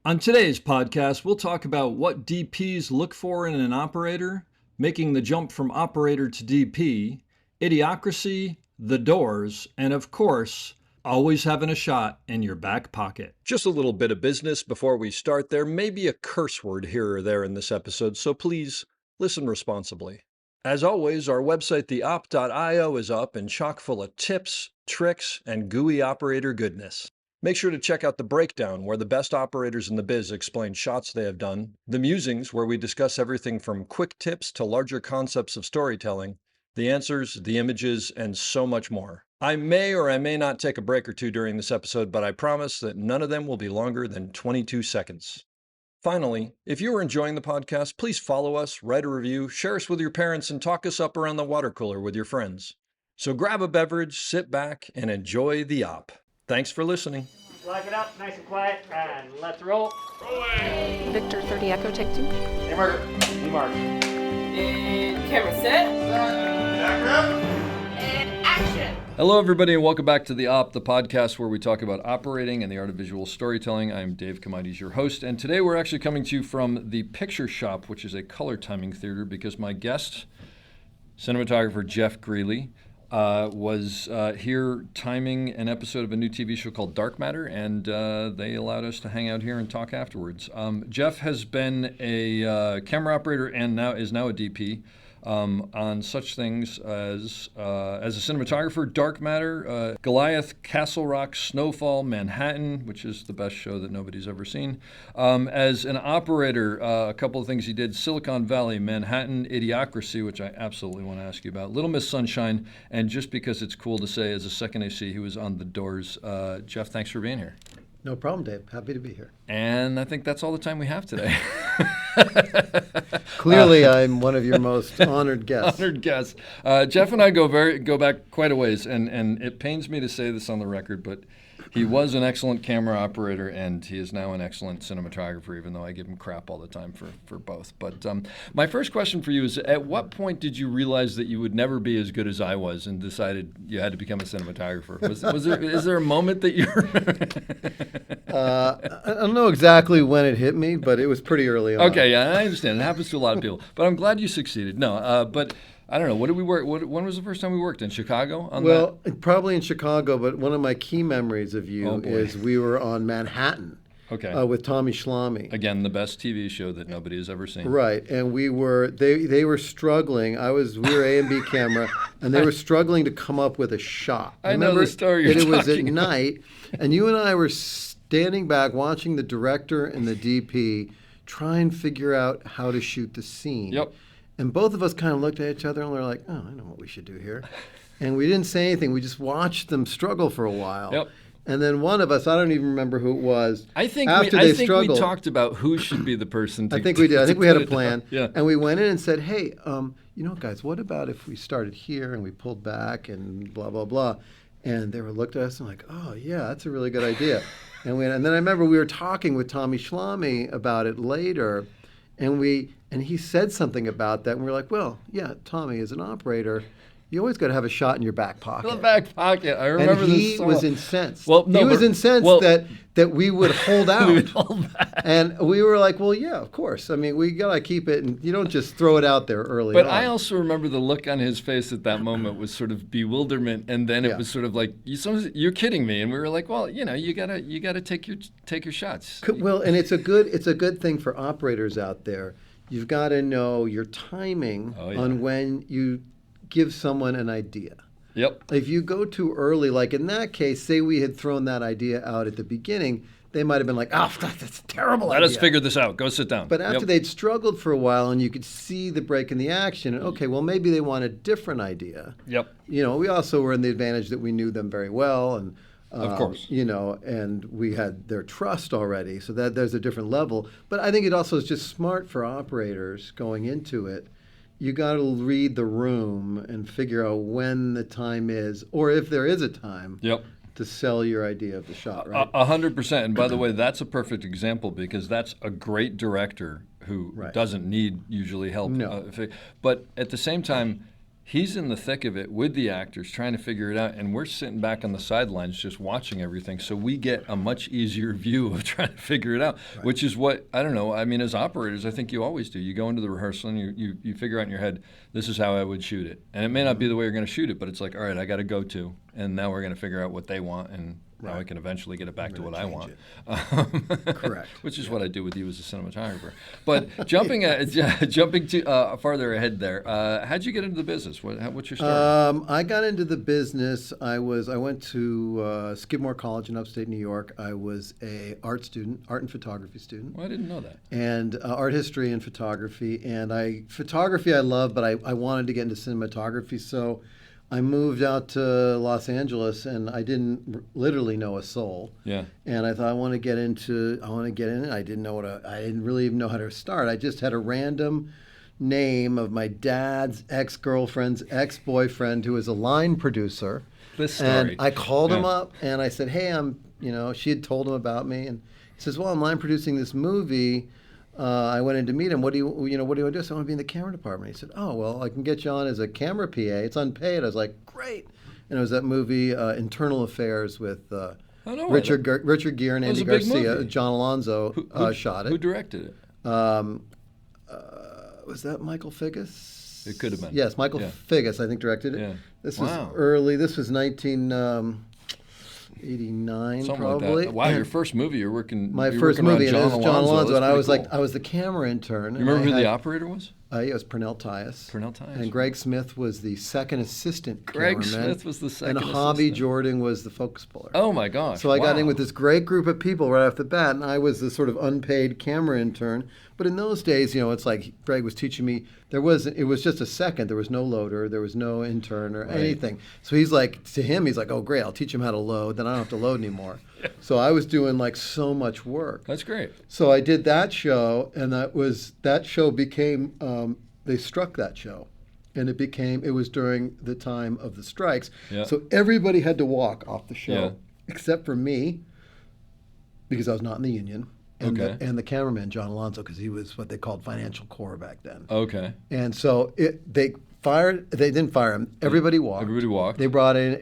On today's podcast, we'll talk about what DPs look for in an operator, making the jump from operator to DP, Idiocracy, The Doors, and of course, always having a shot in your back pocket. Just a little bit of business before we start. There may be a curse word here or there in this episode, so please listen responsibly. As always, our website, theop.io, is up and chock full of tips, tricks, and gooey operator goodness. Make sure to check out The Breakdown, where the best operators in the biz explain shots they have done, The Musings, where we discuss everything from quick tips to larger concepts of storytelling, the answers, the images, and so much more. I may or I may not take a break or two during this episode, but I promise that none of them will be longer than 22 seconds. Finally, if you are enjoying the podcast, please follow us, write a review, share us with your parents, and talk us up around the water cooler with your friends. So grab a beverage, sit back, and enjoy the op. Thanks for listening. Lock it up, nice and quiet, and let's roll. Rolling. Victor 30 Echo, take 2. Hey, Margaret. Hey, Mark. And camera set. And action. Hello, everybody, and welcome back to The Op, the podcast where we talk about operating and the art of visual storytelling. I'm Dave Comides, your host, and today we're actually coming to you from the Picture Shop, which is a color timing theater, because my guest, cinematographer Jeff Greeley, was here timing an episode of a new TV show called Dark Matter, and they allowed us to hang out here and talk afterwards. Jeff has been a camera operator and is now a DP on such things as a cinematographer, Dark Matter, Goliath, Castle Rock, Snowfall, Manhattan, which is the best show that nobody's ever seen. As an operator, a couple of things he did: Silicon Valley, Manhattan, Idiocracy, which I absolutely want to ask you about, Little Miss Sunshine, and just because it's cool to say, as a second AC, he was on The Doors. Jeff, thanks for being here. No problem, Dave. Happy to be here. And I think that's all the time we have today. Clearly, I'm one of your most honored guests. Honored guests. Jeff and I go back quite a ways, and it pains me to say this on the record, but he was an excellent camera operator, and he is now an excellent cinematographer, even though I give him crap all the time for both. But my first question for you is, at what point did you realize that you would never be as good as I was and decided you had to become a cinematographer? Is there a moment that you remember? I don't know exactly when it hit me, but it was pretty early on. Okay, yeah, I understand. It happens to a lot of people. But I'm glad you succeeded. No, but I don't know. What did we work? When was the first time we worked in Chicago? Probably in Chicago, but one of my key memories of you is we were on Manhattan. Okay. With Tommy Schlamme. Again, the best TV show that nobody has ever seen. Right, and we were they were struggling. We were A and B camera, and they were struggling to come up with a shot. I know the story you're talking about. It was at night, and you and I were standing back watching the director and the DP try and figure out how to shoot the scene. Yep. And both of us kind of looked at each other and we were like, oh, I know what we should do here. And we didn't say anything. We just watched them struggle for a while. Yep. And then one of us, I don't even remember who it was. I think we talked about who should be the person to I think we did. I think we had a plan. Yeah. And we went in and said, hey, guys, what about if we started here and we pulled back and blah, blah, blah. And they looked at us and like, oh, yeah, that's a really good idea. And then I remember we were talking with Tommy Schlamme about it later. And he said something about that, and we were like, well, yeah, Tommy, as an operator, you always got to have a shot in your back pocket. The back pocket. I remember this. And he was incensed. He was incensed that we would hold out. We would hold back. And we were like, well, yeah, of course. I mean, we got to keep it, and you don't just throw it out there early on. But I also remember the look on his face at that moment was sort of bewilderment, and then it was sort of like, you're kidding me. And we were like, well, you gotta take your shots. Well, and it's a good thing for operators out there. You've got to know your timing on when you give someone an idea. Yep. If you go too early, like in that case, say we had thrown that idea out at the beginning, they might have been like, oh, that's a terrible idea. Let us figure this out. Go sit down. But after they'd struggled for a while and you could see the break in the action, and okay, well, maybe they want a different idea. Yep. We also were in the advantage that we knew them very well, and of course. And we had their trust already, so that there's a different level. But I think it also is just smart for operators going into it. You got to read the room and figure out when the time is, or if there is a time, to sell your idea of the shot, right? 100%. And by the way, that's a perfect example, because that's a great director who doesn't need usually help. No. But at the same time, He's in the thick of it with the actors trying to figure it out, and we're sitting back on the sidelines just watching everything. So we get a much easier view of trying to figure it out, which is what, I don't know, I mean, as operators, I think you always do. You go into the rehearsal and you figure out in your head, this is how I would shoot it. And it may not be the way you're going to shoot it, but it's like, all right, I got to go to, and now we're going to figure out what they want, and now I can eventually get it back to what I want. Correct. Which is what I do with you as a cinematographer. But jumping to farther ahead there, how'd you get into the business? What's your story? I got into the business. I went to Skidmore College in upstate New York. I was a art and photography student. Well, I didn't know that. And art history and photography. And photography I love, but I wanted to get into cinematography. So I moved out to Los Angeles, and I didn't literally know a soul. Yeah. And I thought I want to get in it. I didn't really even know how to start. I just had a random name of my dad's ex-girlfriend's ex-boyfriend, who was a line producer. This story. And I called him up, and I said, "Hey, she had told him about me, and he says, "Well, I'm line producing this movie." I went in to meet him. What do you want to do? So I want to be in the camera department. He said, "Oh, well, I can get you on as a camera PA. It's unpaid." I was like, "Great!" And it was that movie, Internal Affairs, with Richard Gere and Andy Garcia. John Alonzo shot it. Who directed it? Was that Michael Figgis? It could have been. Yes, Michael Figgis, I think, directed it. Yeah. This was early. This was 1989, Something probably. like that. Wow, your first movie, you're working. My first movie, and it was John Alonzo, and I was cool. I was the camera intern. You remember who the operator was? It was Pernell Tias. Pernell Tias. And Greg Smith was the second assistant Greg cameraman. Smith was the second And Hobby assistant. Jordan was the focus puller. Oh my gosh! So I got in with this great group of people right off the bat, and I was the sort of unpaid camera intern. But in those days, it's like Greg was teaching me. It was just a second. There was no loader. There was no intern or anything. So he's like, "Oh great, I'll teach him how to load. Then I don't have to load anymore." So I was doing like so much work. That's great. So I did that show, and that show became. They struck that show, and it was during the time of the strikes. Yeah. So everybody had to walk off the show, Yeah. except for me, because I was not in the union, and Okay. the cameraman, John Alonzo, because he was what they called financial core back then. Okay. And so they didn't fire him. Everybody walked. Everybody walked. They brought in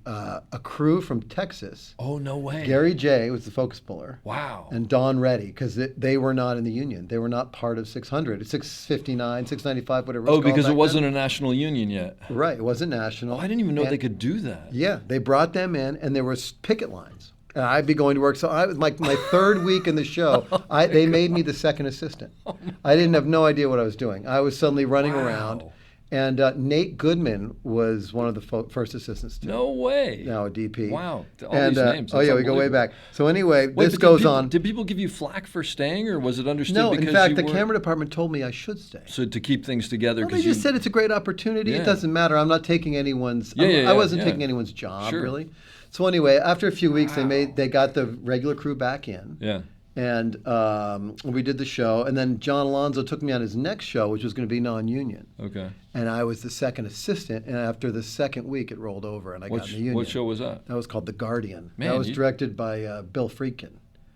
a crew from Texas. Oh, no way. Gary J was the focus puller. Wow. And Don Reddy, because they were not in the union. They were not part of 600, 659, 695, whatever. Oh, because it wasn't a national union yet. Right, it wasn't national. Oh, I didn't even know they could do that. Yeah, they brought them in, and there was picket lines. And I'd be going to work. So I was like my third week in the show. They made me the second assistant. I didn't have no idea what I was doing. I was suddenly running around. And Nate Goodman was one of the first assistants too. No way. Now a DP. Wow. All these names. Oh yeah, we go way back. So anyway, Wait, this goes on. Did people give you flack for staying, or was it understood? No, because in fact, you the were... camera department told me I should stay. So to keep things together, Well, they just said it's a great opportunity. Yeah. It doesn't matter. I'm not taking anyone's. I wasn't taking anyone's job really. So anyway, after a few weeks, they got the regular crew back in. Yeah. And we did the show, and then John Alonzo took me on his next show, which was going to be non-union. Okay. And I was the second assistant, and after the second week, it rolled over, and I got in the union. What show was that? That was called The Guardian. Man, that was directed by Bill Friedkin.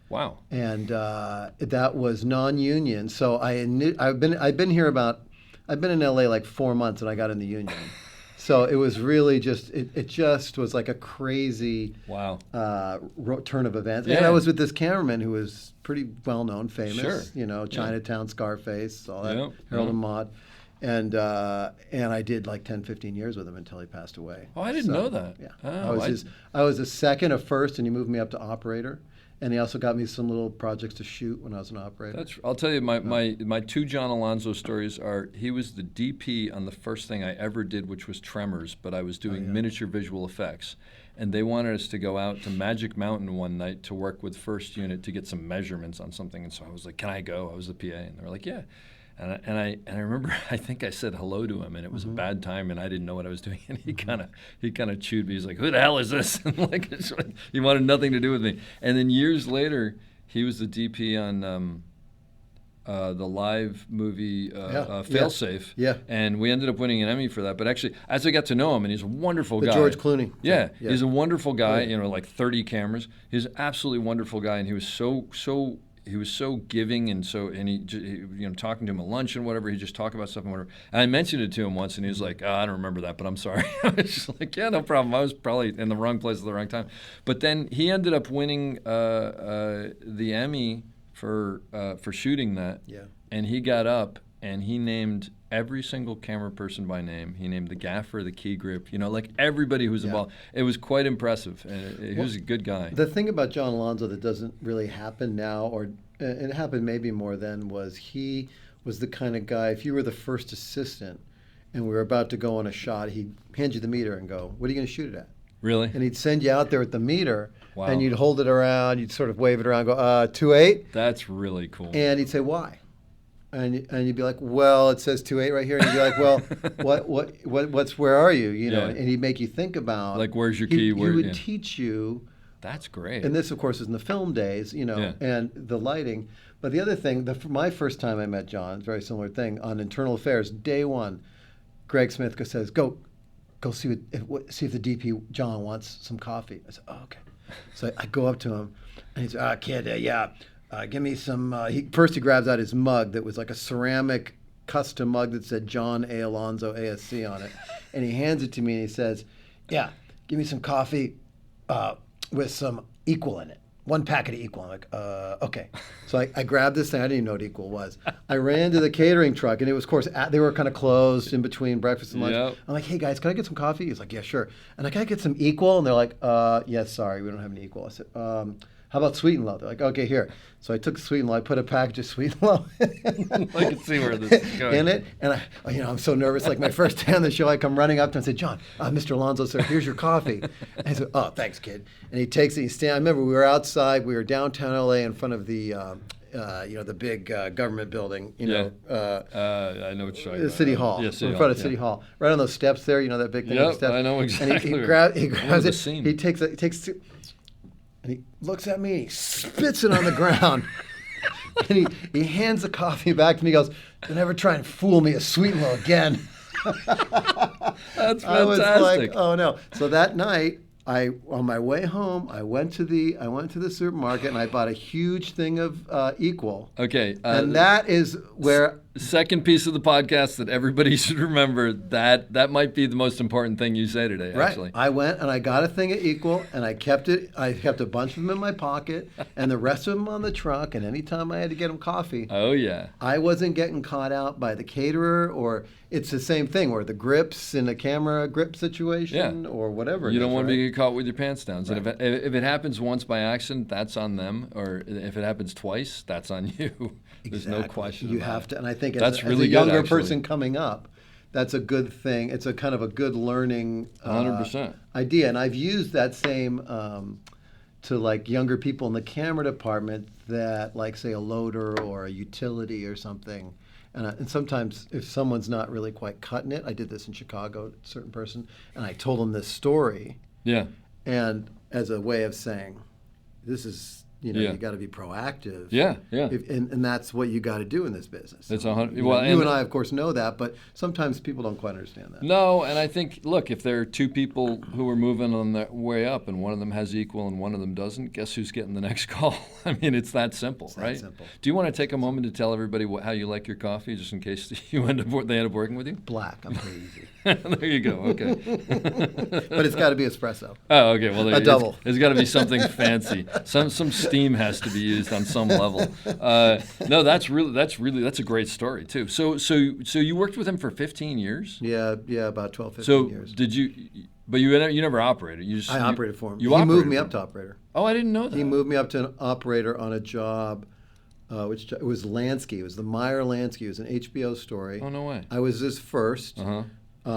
Wow. And that was non-union. So I've been in LA like 4 months, and I got in the union. So it was really just it just was like a crazy turn of events. And I was with this cameraman who was pretty well known, famous, Chinatown, Scarface, all that, Harold and Maude. And I did like 10, 15 years with him until he passed away. Oh, I didn't know that. Yeah. Oh, I was a second, a first, and he moved me up to operator. And he also got me some little projects to shoot when I was an operator. I'll tell you, my two John Alonzo stories are, he was the DP on the first thing I ever did, which was Tremors, but I was doing miniature visual effects. And they wanted us to go out to Magic Mountain one night to work with First Unit to get some measurements on something. And so I was like, can I go? I was the PA. And they were like, yeah. And I remember, I think I said hello to him, and it was a bad time, and I didn't know what I was doing, and he kind of chewed me. He's like, "Who the hell is this?" And like, he wanted nothing to do with me. And then years later, he was the DP on the live movie Failsafe. Yeah. And we ended up winning an Emmy for that. But actually, as I got to know him, and he's a wonderful guy. George Clooney. Yeah, he's a wonderful guy. Like 30 cameras. He's an absolutely wonderful guy, and he was so he was so giving and talking to him at lunch and whatever, he just talk about stuff and whatever. And I mentioned it to him once, and he was like, I don't remember that, but I'm sorry. I was just like, yeah, no problem. I was probably in the wrong place at the wrong time. But then he ended up winning the Emmy for shooting that. Yeah. And he got up and he named every single camera person by name. He named the gaffer, the key grip, like everybody who was involved. It was quite impressive. And he was a good guy. The thing about John Alonzo that doesn't really happen now, or it happened maybe more then, was he was the kind of guy, if you were the first assistant and we were about to go on a shot, he'd hand you the meter and go, what are you going to shoot it at? Really? And he'd send you out there with the meter, Wow. and you'd hold it around, you'd sort of wave it around, go, 2.8? That's really cool. And he'd say, why? And you'd be like, well, it says 2.8 right here. And you'd be like, well, where are you? Yeah. And he'd make you think about, like, where's your key? He would teach you. That's great. And this, of course, is in the film days, and the lighting. But the other thing, my first time I met John, very similar thing, on Internal Affairs, day one, Greg Smith says, go see if the DP, John, wants some coffee. I said, oh, okay. So I go up to him, and he said, kid, give me some. He grabs out his mug that was like a ceramic custom mug that said John A. Alonzo ASC on it, and he hands it to me and he says, "Yeah, give me some coffee with some Equal in it. 1 packet of Equal." I'm like, okay. So I grabbed this thing. I didn't even know what Equal was. I ran to the catering truck, and it was, of course, they were kind of closed in between breakfast and lunch. Yep. I'm like, hey, guys, can I get some coffee? He's like, yeah, sure. And I, can I get some Equal? And they're like, yes, sorry, we don't have any Equal. I said, how about Sweet and Low? They're like, okay, here. So I took the Sweet and Low. I put a package of Sweet and Low I can see where this is going. in it. And I'm so nervous. Like my first day on the show, I come running up to him and say, John, Mr. Alonzo, sir, here's your coffee. And he said, oh, thanks, kid. And he takes it. I remember we were outside. We were downtown LA in front of the, the big government building. I know what you're talking about. City Hall. Yeah, in front of City Hall, right on those steps there. You know that big thing. Yep, steps. I know exactly. And he grabs it. Scene. He takes and he looks at me and he spits it on the ground. And he hands the coffee back to me. He goes, "Don't ever try and fool me a Sweet and Low again." That's fantastic. I was like, oh no. So that night, on my way home, I went to the supermarket and I bought a huge thing of Equal. Okay. And that is where. Second piece of the podcast that everybody should remember, that might be the most important thing you say today, actually. Right. I went and I got a thing of Equal and I kept it. I kept a bunch of them in my pocket and the rest of them on the truck. And anytime I had to get them coffee, oh yeah, I wasn't getting caught out by the caterer, or it's the same thing, or the grips in a camera grip situation, or whatever. You don't want to get caught with your pants down. Right. And if it happens once by accident, that's on them. Or if it happens twice, that's on you. There's no question. You have to, and I think as really a younger good, person coming up, that's a good thing. It's a kind of a good learning 100% idea. And I've used that same to like younger people in the camera department that like say a loader or a utility or something. And sometimes if someone's not really quite cutting it, I did this in Chicago, a certain person, and I told them this story. Yeah. And as a way of saying, this is, you got to be proactive. Yeah, yeah. And that's what you got to do in this business. It's you and I, of course, know that, but sometimes people don't quite understand that. No, and I think, look, if there are two people who are moving on their way up and one of them has Equal and one of them doesn't, guess who's getting the next call? I mean, it's that simple, right? That simple. Do you want to take a moment to tell everybody how you like your coffee, just in case they end up working with you? Black. I'm pretty easy. There you go. Okay. But it's got to be espresso. Oh, okay. Well, a double. There's got to be something fancy. Some steam has to be used on some level. No, that's a great story too. So you worked with him for 15 years? Yeah, about 12, 15 years. So did you? But you never operated. I operated for him. He moved me up to operator. Oh, I didn't know that. He moved me up to an operator on a job. It was Lansky. It was the Meyer Lansky. It was an HBO story. Oh, no way. I was his first. Uh-huh.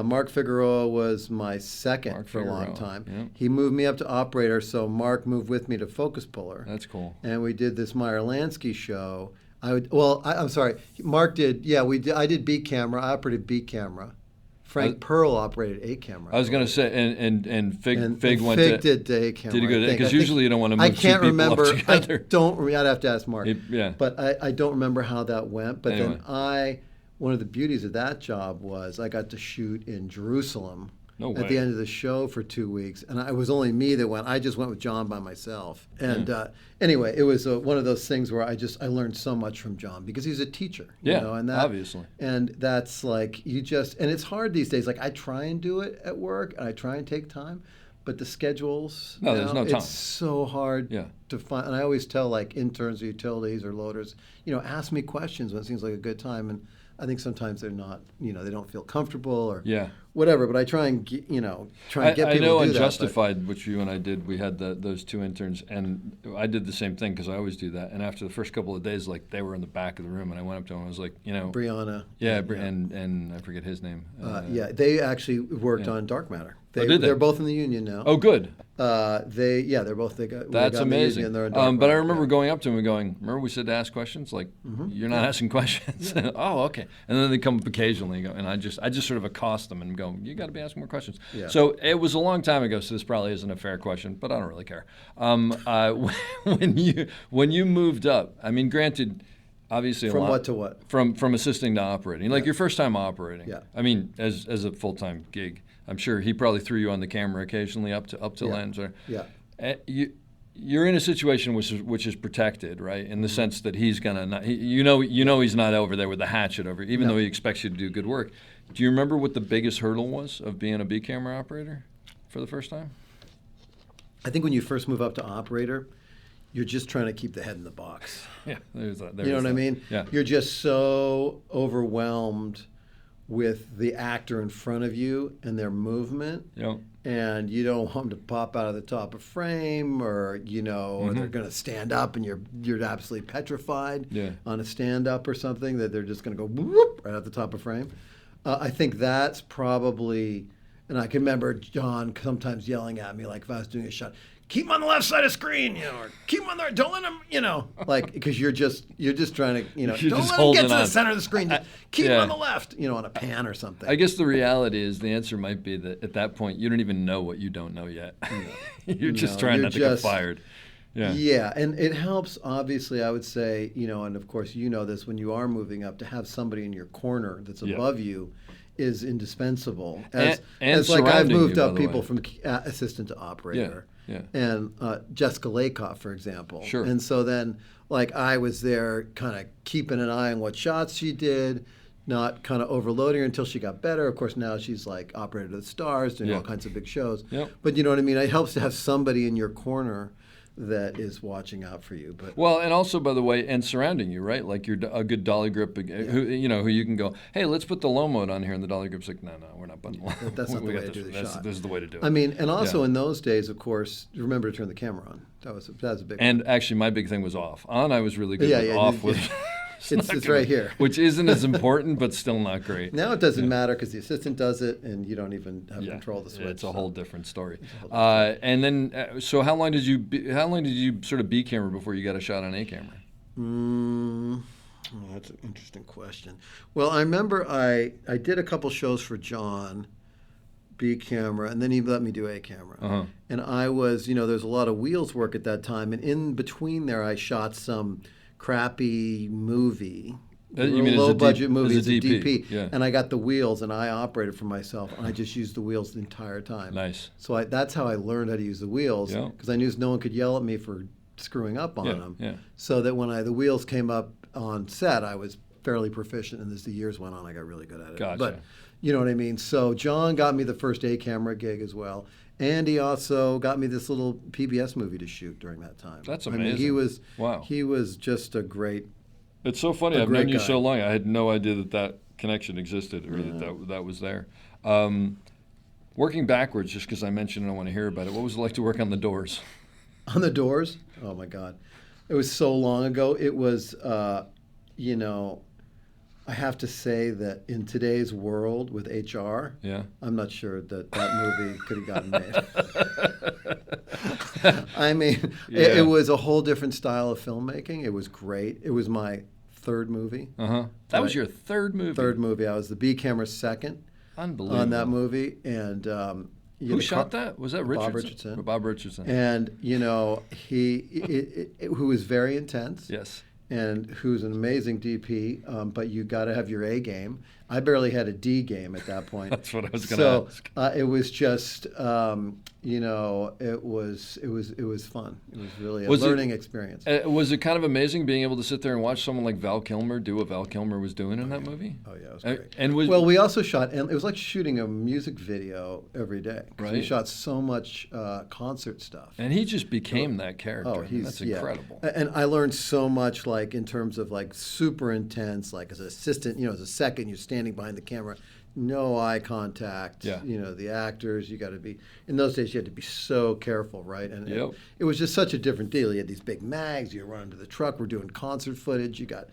Mark Figueroa was my second for a long time. Yep. He moved me up to operator, so Mark moved with me to focus puller. That's cool. And we did this Meyer Lansky show. I'm sorry. Mark did. Yeah, I did B camera. I operated B camera. Frank Pearl operated A camera. I was going to say, and Fig went Fig to. did A camera. Did he go to? Because usually you don't want to move I can't two people remember. up together. I'd have to ask Mark. Yeah. But I don't remember how that went. But anyway. then one of the beauties of that job was I got to shoot in Jerusalem. No at the way. end of the show for 2 weeks, and it was only me that went. I just went with John by myself. And anyway, it was one of those things where I learned so much from John because he's a teacher. You Yeah, know, and obviously. And that's like and it's hard these days. Like I try and do it at work, and I try and take time. But the schedules, No, there's no time. It's so hard Yeah. to find. And I always tell like interns or utilities or loaders, ask me questions when it seems like a good time. And I think sometimes they're not, they don't feel comfortable or whatever. But I try and get people I to know do on that. Justified, which you and I did, we had those 2 interns, and I did the same thing because I always do that. And after the first couple of days, like they were in the back of the room, and I went up to them and I was like, Brianna. and I forget his name. They actually worked on Dark Matter. Did they? They're both in the union now. Oh, good. They're both. That's amazing. In the union, they're in Dark but I Matter, remember going up to him and going, remember we said to ask questions? Like, you're not asking questions. Oh, okay. And then they come up occasionally, and I just sort of accost them and go, you got to be asking more questions. Yeah. So it was a long time ago, so this probably isn't a fair question, but I don't really care. When you moved up, I mean, granted, obviously From what to what? From assisting to operating, like your first time operating. Yeah. I mean, as a full-time gig, I'm sure he probably threw you on the camera occasionally up to lens. Or, you're in a situation which is protected, right? In the sense that he's gonna not, he's not over there with the hatchet over, even though he expects you to do good work. Do you remember what the biggest hurdle was of being a B camera operator for the first time? I think when you first move up to operator, you're just trying to keep the head in the box. Yeah, there's that. You know what I mean? Yeah. You're just so overwhelmed with the actor in front of you and their movement. Yep. And you don't want them to pop out of the top of frame, or or they're going to stand up and you're absolutely petrified on a stand up or something, that they're just going to go whoop right at the top of frame. I think that's probably, and I can remember John sometimes yelling at me, like if I was doing a shot, keep him on the left side of screen, or keep him on the right, don't let him, like, because you're just trying to, don't let him get to the center of the screen. Just keep him on the left, on a pan or something. I guess the reality is the answer might be that at that point you don't even know what you don't know yet. You're just trying not to get fired. Yeah. Yeah, and it helps, obviously, I would say, and of course you know this, when you are moving up, to have somebody in your corner that's above you is indispensable. As like I've moved up people from assistant to operator. Yeah. And Jessica Laykoff, for example. Sure. And so then, like, I was there kind of keeping an eye on what shots she did, not kind of overloading her until she got better. Of course, now she's like operator to the stars, doing all kinds of big shows. Yep. But you know what I mean? It helps to have somebody in your corner that is watching out for you. But well, and also, by the way, and surrounding you, right? Like you're a good dolly grip, who you can go, hey, let's put the low mode on here, and the dolly grip's like, no, we're not putting low. That's not the way to do the shot. This is the way to do it. I mean, and also in those days, of course, remember to turn the camera on. That was a big And one. actually, my big thing was off. On, I was really good. With off was. It's right here. Which isn't as important, but still not great. Now it doesn't matter because the assistant does it, and you don't even have control of the switch. It's a whole different story. And then, so how long did you sort of B camera before you got a shot on A camera? That's an interesting question. Well, I remember I did a couple shows for John, B camera, and then he let me do A camera. And I was, there's a lot of wheels work at that time, and in between there, I shot some crappy movie, you mean low budget movie as a DP. Yeah. And I got the wheels, and I operated for myself, and I just used the wheels the entire time. Nice. So that's how I learned how to use the wheels, because I knew no one could yell at me for screwing up on them. Yeah. So that when the wheels came up on set, I was fairly proficient, and as the years went on, I got really good at it. Gotcha. But you know what I mean? So John got me the first A camera gig as well. And he also got me this little PBS movie to shoot during that time. That's amazing. I mean, Wow. He was just a great. It's so funny. I've known you guy. so long. I had no idea that connection existed, or that was there. Working backwards, just because I mentioned it, I want to hear about it. What was it like to work on The Doors? On The Doors? Oh my God, it was so long ago. It was, I have to say that in today's world with HR, I'm not sure that movie could have gotten made. I mean, it was a whole different style of filmmaking. It was great. It was my third movie. That was your third movie? Third movie. I was the B camera second. Unbelievable. On that movie. And who shot that? Was that Richardson? Bob Richardson. Bob Richardson. And, who was very intense. Yes. And who's an amazing DP, but you got to have your A game. I barely had a D game at that point. That's what I was going to ask. So it was just, you know, it was fun. It was really a learning experience. Was it kind of amazing being able to sit there and watch someone like Val Kilmer do what Val Kilmer was doing in that movie? Oh yeah, it was great. And well, we also shot, and it was like shooting a music video every day. Right. We shot so much concert stuff. And he just became that character. Oh, That's incredible. And I learned so much, like in terms of like super intense, like as an assistant, you know, as a second, you're standing behind the camera, no eye contact. Yeah. You know, the actors, you got to be, in those days, you had to be so careful, right? And Yep. it was just such a different deal. You had these big mags, you run into the truck, we're doing concert footage, you got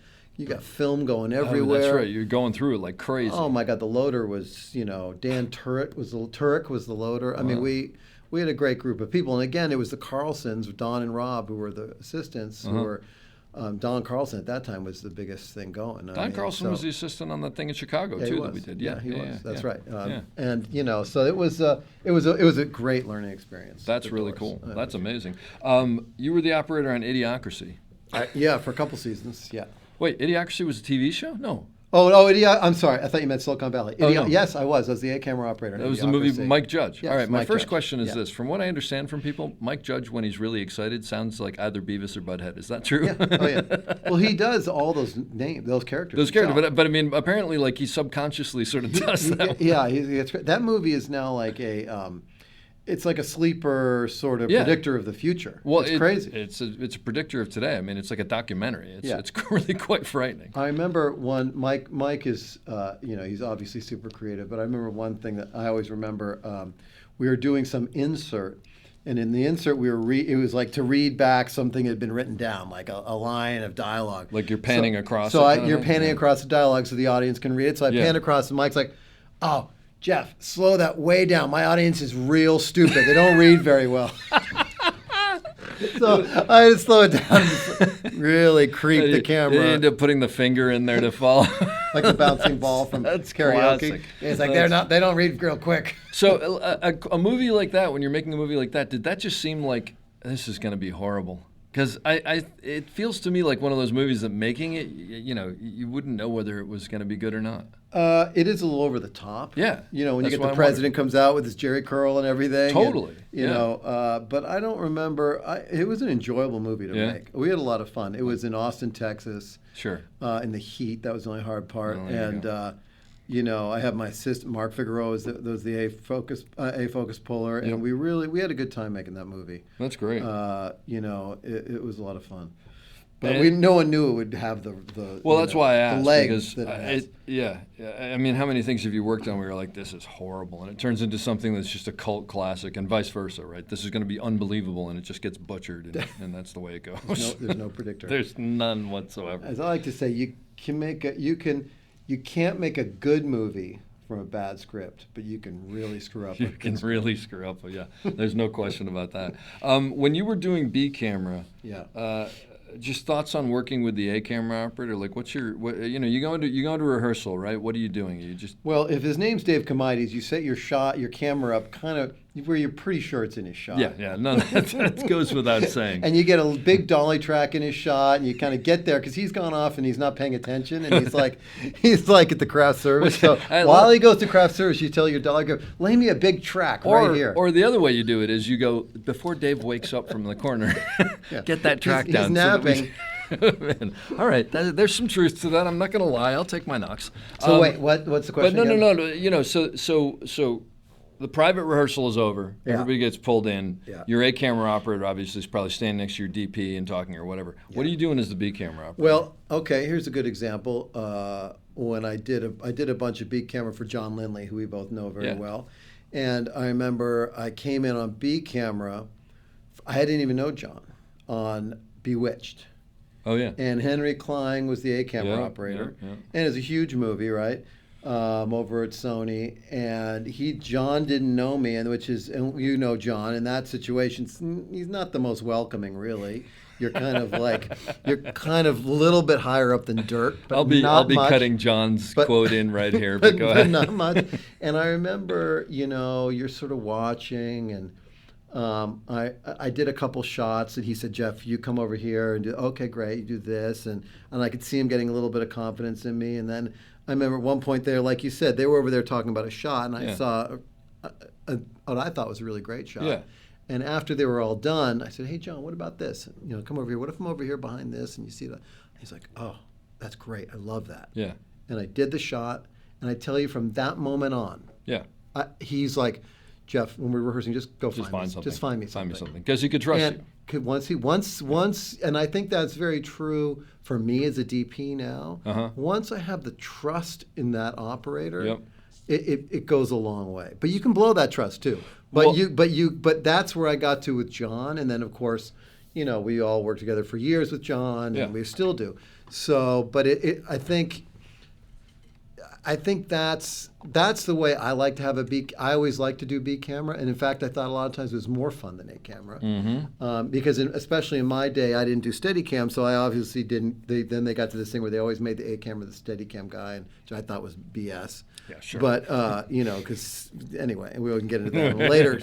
film going everywhere. Oh, that's right. You're going through it like crazy. Oh my God, the loader was, you know, Dan Turek was the loader. I mean, we had a great group of people, and again, it was the Carlsons, Don and Rob, who were the assistants. Who were Don Carlson at that time was the biggest thing going. Don Carlson was the assistant on that thing in Chicago too that we did. Yeah, he was. That's right. Yeah. And you know, so it was a great learning experience. That's really cool. That's amazing. You were the operator on Idiocracy. Yeah, for a couple seasons. Yeah. Wait, Idiocracy was a TV show? No. I'm sorry. I thought you meant Silicon Valley. No. Yes, I was. I was the A-camera operator. That was the movie Mike Judge. Yes, All right, my Mike first Judge. question is this. From what I understand from people, Mike Judge, when he's really excited, sounds like either Beavis or Butthead. Is that true? Yeah. Oh, yeah. Well, he does all those characters. Those characters. But I mean, apparently, like, he subconsciously sort of does that. Yeah, that movie is now like it's like a sleeper sort of predictor of the future. Well, it's crazy. It's a predictor of today. I mean, it's like a documentary. It's really quite frightening. I remember Mike is, you know, he's obviously super creative, but I remember one thing that I always remember. We were doing some insert, and in the insert it was like to read back something that had been written down, like a line of dialogue. Like you're panning across. So you're panning across the dialogue so the audience can read it. So I panned across, and Mike's like, "Oh, Jeff, slow that way down. My audience is real stupid. They don't read very well." So I had to slow it down and really creep the camera. You end up putting the finger in there to follow. Like the bouncing ball from karaoke. Classic. It's like they don't read real quick. So a movie like that, when you're making a movie like that, did that just seem like this is going to be horrible? Because it feels to me like one of those movies that making it, you know, you wouldn't know whether it was going to be good or not. It is a little over the top. Yeah. You know, when you get the president comes out with his Jerry curl and everything. Totally. And, you know, but I don't remember. It was an enjoyable movie to make. We had a lot of fun. It was in Austin, Texas. Sure. In the heat. That was the only hard part. Oh, and, you know, I have my assistant, Mark Figueroa, was the A focus puller. And we had a good time making that movie. That's great. You know, it was a lot of fun. But no one knew it would have the well, that's why I asked. The because that it has. I mean, how many things have you worked on where you're like, this is horrible, and it turns into something that's just a cult classic, and vice versa, right? This is going to be unbelievable, and it just gets butchered, and that's the way it goes. There's no predictor. There's none whatsoever. As I like to say, you can't make a good movie from a bad script, but you can really screw up. You can really screw up. Yeah, there's no question about that. When you were doing B camera, just thoughts on working with the A camera operator. Like, you go into rehearsal, right? What are you doing? Well, if his name's Dave Comides, you set your camera up kind of where you're pretty sure it's in his shot. Yeah, no, that goes without saying. And you get a big dolly track in his shot, and you kind of get there because he's gone off and he's not paying attention, and he's like at the craft service. So while he goes to craft service, you tell your dolly, go, lay me a big track right here. Or the other way you do it is you go, before Dave wakes up from the corner, get that track down. He's napping. All right, there's some truth to that. I'm not going to lie. I'll take my knocks. So wait, what's the question? But no. You know, so the private rehearsal is over. Yeah. Everybody gets pulled in. Yeah. Your A camera operator obviously is probably standing next to your DP and talking or whatever. Yeah. What are you doing as the B camera operator? Well, okay, here's a good example. When I did a bunch of B camera for John Lindley, who we both know very well, and I remember I came in on B camera. I didn't even know John on Bewitched. Oh yeah. And Henry Klein was the A camera operator, and it's a huge movie, right? Over at Sony, and John didn't know me, and you know John in that situation, he's not the most welcoming, really. You're kind of a little bit higher up than dirt. But I'll be much. Cutting John's quote in right here, but go ahead. But not much. And I remember, you know, you're sort of watching, and I did a couple shots, and he said, Jeff, you come over here and do, okay, great, you do this. And I could see him getting a little bit of confidence in me. And then I remember at one point there, like you said, they were over there talking about a shot, and I saw what I thought was a really great shot. Yeah. And after they were all done, I said, hey, John, what about this? Come over here. What if I'm over here behind this and you see that? He's like, oh, that's great. I love that. Yeah. And I did the shot, and I tell you from that moment on, Yeah. he's like, Jeff, when we're rehearsing, just go Just find me something. Just find me Find me something. something. Because he could trust And once, and I think that's very true for me as a DP now. Uh-huh. Once I have the trust in that operator, Yep. it goes a long way. But you can blow that trust too. But Well- but that's where I got to with John, and then of course, we all worked together for years with John, Yeah. and we still do. So, but I think that's the way I like to have a B. I always like to do B camera, and in fact, I thought a lot of times it was more fun than A camera, because especially in my day, I didn't do Steadicam, so I obviously didn't. Then they got to this thing where they always made the A camera the Steadicam guy, and which I thought was BS. Yeah, sure. But because anyway, and we can get into that later.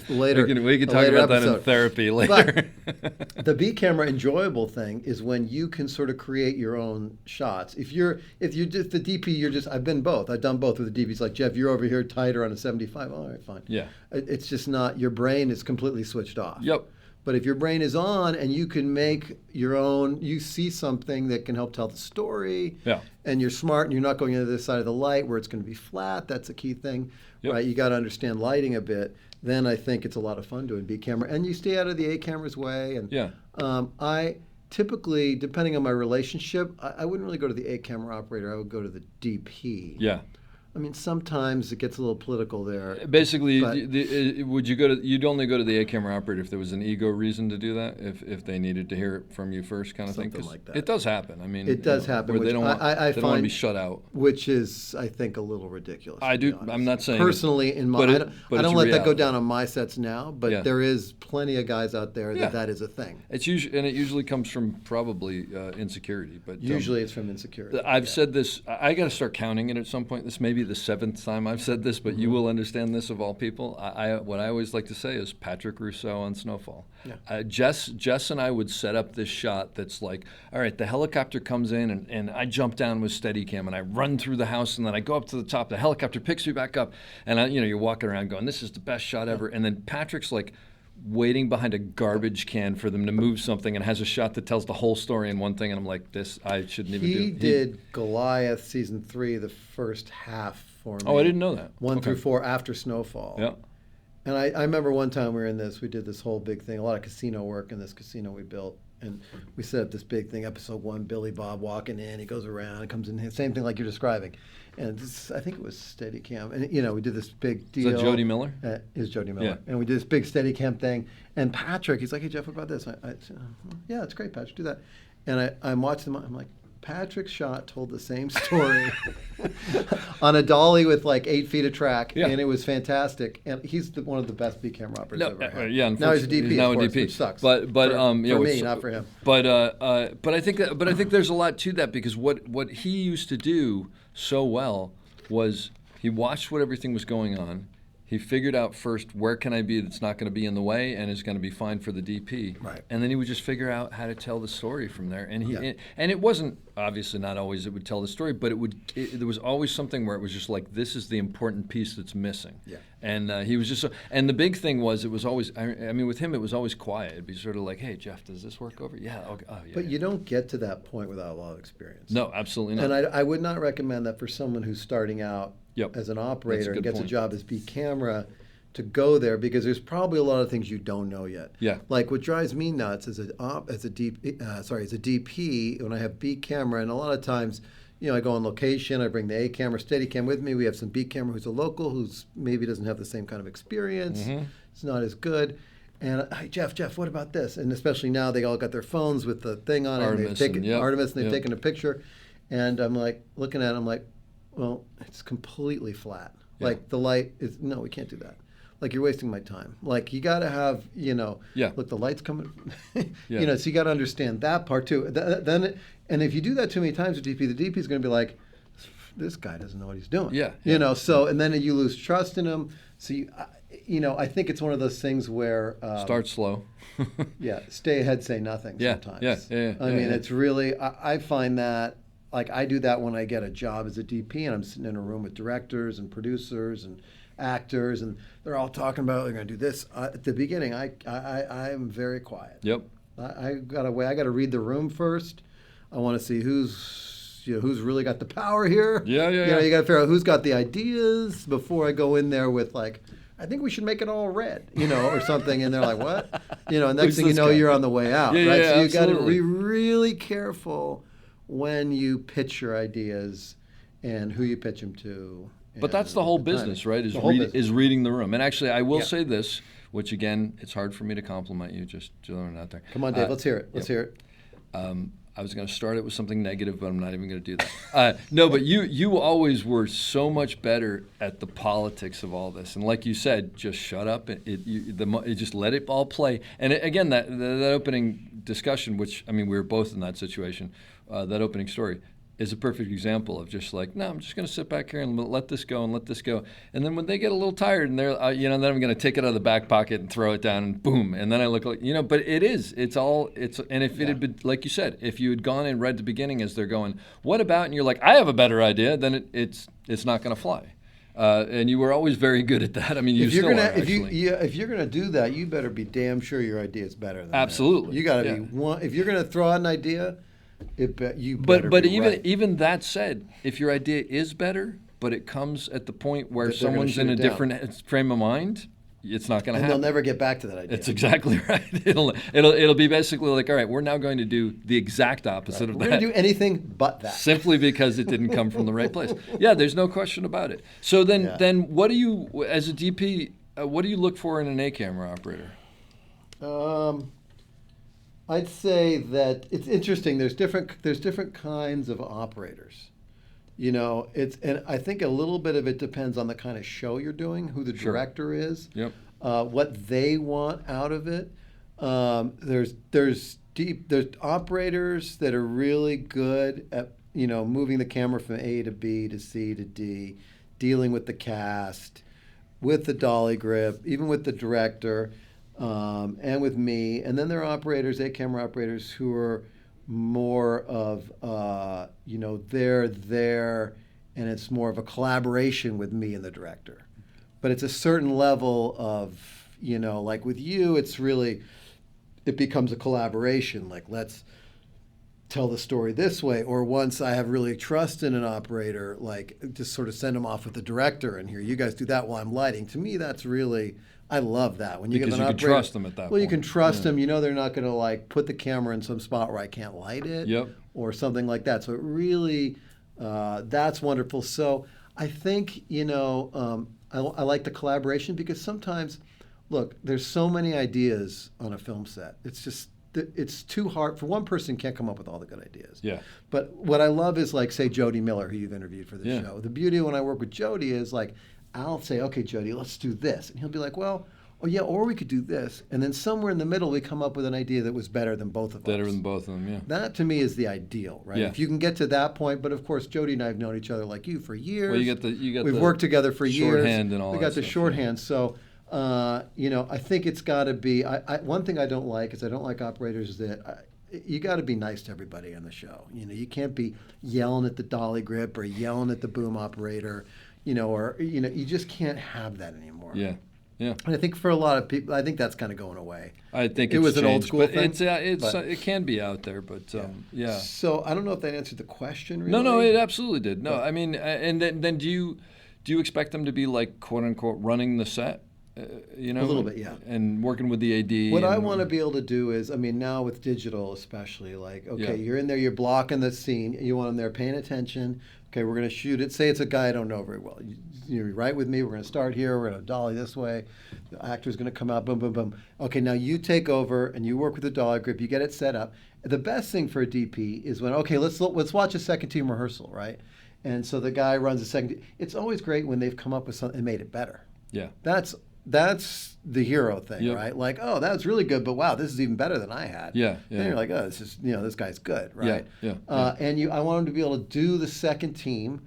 We can talk later about that in episode. therapy later. But the B camera enjoyable thing is when you can sort of create your own shots. If you're just the DP, I've been both. I've done both with the DPs. Like Jeff, you're over here tighter on a 75. All right, fine. Yeah. It's just not, your brain is completely switched off. Yep. But if your brain is on and you can make your own, you see something that can help tell the story, Yeah. and you're smart and you're not going into the side of the light where it's going to be flat, that's a key thing, Yep. right? You got to understand lighting a bit. Then I think it's a lot of fun doing B camera. And you stay out of the A camera's way. And Yeah. I typically, depending on my relationship, I wouldn't really go to the A camera operator. I would go to the DP. Yeah. I mean, sometimes it gets a little political there. Basically, But- would you go to? You'd only go to the A camera operator if there was an ego reason to do that. If they needed to hear it from you first, kind of thing. Something 'Cause like that. it does happen. I mean, It does happen, Where they which don't want, I they don't want to be find- shut out. Which is, I think, a little ridiculous. I to be do. honest. I'm not saying personally in my. but I don't it's let that go reality. down on my sets now, but Yeah. there is plenty of guys out there Yeah. that is a thing. It's usually, and it usually comes from probably insecurity. But Usually, it's from insecurity. I've said this. I got to start counting it at some point. This may be the 7th time I've said this, but you will understand this of all people. What I always like to say is Patrick Rousseau on Snowfall. Yeah. Jess and I would set up this shot that's like, all right, the helicopter comes in and I jump down with Steadicam and I run through the house and then I go up to the top. The helicopter picks me back up and you're walking around going, this is the best shot ever. And then Patrick's like waiting behind a garbage can for them to move something and has a shot that tells the whole story in one thing. And I'm like, this I shouldn't even do. He did Goliath season 3, the first half for me. Oh, I didn't know that. 1 through Okay. 4 after Snowfall. Yeah. And I remember one time we were in this, we did this whole big thing, a lot of casino work in this casino we built. And we set up this big thing, episode 1, Billy Bob walking in, he goes around, comes in, same thing like you're describing. And this, I think it was Steadicam. And, we did this big deal. Is that Jody Miller? Is Jody Miller. Yeah. And we did this big Steadicam thing. And Patrick, he's like, hey, Jeff, what about this? I said, yeah, it's great, Patrick, do that. And I'm watching them, I'm like, Patrick's shot told the same story on a dolly with like 8 feet of track, Yeah. and it was fantastic. And he's one of the best B camera operators I've ever had. Yeah, now he's a DP. He's now of a course, DP, which sucks. But for me, it's- not for him. But I think there's a lot to that because what he used to do so well was he watched what everything was going on. He figured out first where can I be that's not going to be in the way and is going to be fine for the DP. Right. And then he would just figure out how to tell the story from there. And Yeah. and it wasn't obviously not always it would tell the story, but there was always something where it was just like this is the important piece that's missing. Yeah. And he was just so. And the big thing was it was always. I mean, with him it was always quiet. It'd be sort of like, hey Jeff, does this work over? Yeah. Okay. Oh, yeah. But you don't get to that point without a lot of experience. No, absolutely not. And I would not recommend that for someone who's starting out Yep. as an That's a operator and good gets point. a job as B camera to go there because there's probably a lot of things you don't know yet. Yeah. Like what drives me nuts as a DP when I have B camera, and a lot of times, I go on location, I bring the A camera, Steadicam with me. We have some B camera who's a local who's maybe doesn't have the same kind of experience. Mm-hmm. It's not as good. And hey, Jeff, what about this? And especially now they all got their phones with the thing on it. Artemis And and, yep, Artemis, and they've yep. taken a picture. And I'm like looking at it, I'm like, well, it's completely flat. Yeah. Like the light is, no, we can't do that. Like you're wasting my time. Like you got to have, Yeah. look, the light's coming, Yeah. so you got to understand that part too. And if you do that too many times with DP, the DP is going to be like, this guy doesn't know what he's doing. Yeah, So, and then you lose trust in him. So I think it's one of those things where Start slow. yeah, stay ahead, say nothing. Yeah, Sometimes. I mean, yeah. it's really I find that like I do that when I get a job as a DP and I'm sitting in a room with directors and producers and actors and they're all talking about they're going to do this. At the beginning, I'm very quiet. Yep. I got to read the room first. I want to see who's really got the power here. Yeah. You got to figure out who's got the ideas before I go in there with like, I think we should make it all red, or something. And they're like, what? Next Who's thing you this know, guy? you're on the way out, Yeah, right? yeah, So you got to absolutely. be really careful when you pitch your ideas and who you pitch them to. But that's the whole business, right? The whole business. Is reading the room. And actually, I will Yeah. say this, which again, it's hard for me to compliment you. Just throwing it out there. Come on, Dave. Let's hear it. Let's hear it. I was going to start it with something negative, but I'm not even going to do that. No, but you always were so much better at the politics of all this, and like you said, just shut up. You just let it all play. And again, that opening discussion, which we were both in that situation, that opening story is a perfect example of just like, no, I'm just going to sit back here and let this go and let this go. And then when they get a little tired and they're, then I'm going to take it out of the back pocket and throw it down and boom. And then I look like, but and if it had been, like you said, if you had gone and read the beginning as they're going, what about, and you're like, I have a better idea, then it's not going to fly. And you were always very good at that. If you're gonna do that, you better be damn sure your idea is better than Absolutely. theirs. You got to Yeah. be one. If you're gonna throw out an idea, you But better be even right. even that said, if your idea is better, but it comes at the point where That they're gonna someone's in shoot a it down. different frame of mind, it's not going to and happen. they'll never get back to that idea. It's exactly right. It'll be basically like, all right, we're now going to do the exact opposite of We're that. gonna do anything but that. Simply because it didn't come from the right place. Yeah, there's no question about it. So then what do you, as a DP, what do you look for in an A camera operator? I'd say that it's interesting. There's different kinds of operators. And I think a little bit of it depends on the kind of show you're doing, who the Sure. director is, Yep. what they want out of it. There's operators that are really good at moving the camera from A to B to C to D, dealing with the cast, with the dolly grip, even with the director, and with me. And then there are operators, A-camera operators, who are more of, they're there, and it's more of a collaboration with me and the director. But it's a certain level of, like with you, it's really, it becomes a collaboration. Like, let's tell the story this way. Or once I have really trust in an operator, like just sort of send them off with the director and here, you guys do that while I'm lighting. To me, that's really, I love that. When you Because get an you can operator, trust them at that well, point. you can trust them. They're not going to like put the camera in some spot where I can't light it. Yep. Or something like that. So it really, that's wonderful. So I think, I like the collaboration because sometimes, look, there's so many ideas on a film set. It's too hard for one person can't come up with all the good ideas. Yeah. But what I love is like, say, Jody Miller, who you've interviewed for the Yeah. show. The beauty when I work with Jody is like, I'll say, okay, Jody, let's do this. And he'll be like, well, oh yeah, or we could do this. And then somewhere in the middle, we come up with an idea that was better than both of us. Better than both of them, yeah. That to me is the ideal, right? Yeah. If you can get to that point, but of course, Jody and I have known each other like you for years. Well, you got We've the worked together for years. shorthand and all We that got the stuff, shorthand. So, I think it's got to be. One thing I don't like is I don't like operators that. You got to be nice to everybody on the show. You can't be yelling at the dolly grip or yelling at the boom operator. You just can't have that anymore. Yeah. Yeah. And I think for a lot of people, I think that's kind of going away. I think it it's was an old changed, school but thing. It can be out there, but yeah. So I don't know if that answered the question. Really. No, it absolutely did. No, But- I mean, and then do you expect them to be like quote unquote running the set? A little bit, yeah. And working with the AD. What I want to be able to do is, now with digital especially, like, okay, Yeah. you're in there, you're blocking the scene, you want them there paying attention. Okay, we're going to shoot it. Say it's a guy I don't know very well. You're right with me. We're going to start here. We're going to dolly this way. The actor's going to come out. Boom, boom, boom. Okay, now you take over and you work with the dolly grip. You get it set up. The best thing for a DP is when, okay, let's watch a second team rehearsal, right? And so the guy runs a second. It's always great when they've come up with something and made it better. Yeah. That's the hero thing, Yep. right? Like, oh, that was really good, but wow, this is even better than I had. Yeah, Then yeah. you're like, oh, this is, this guy's good, right? Yeah. And I want him to be able to do the second team,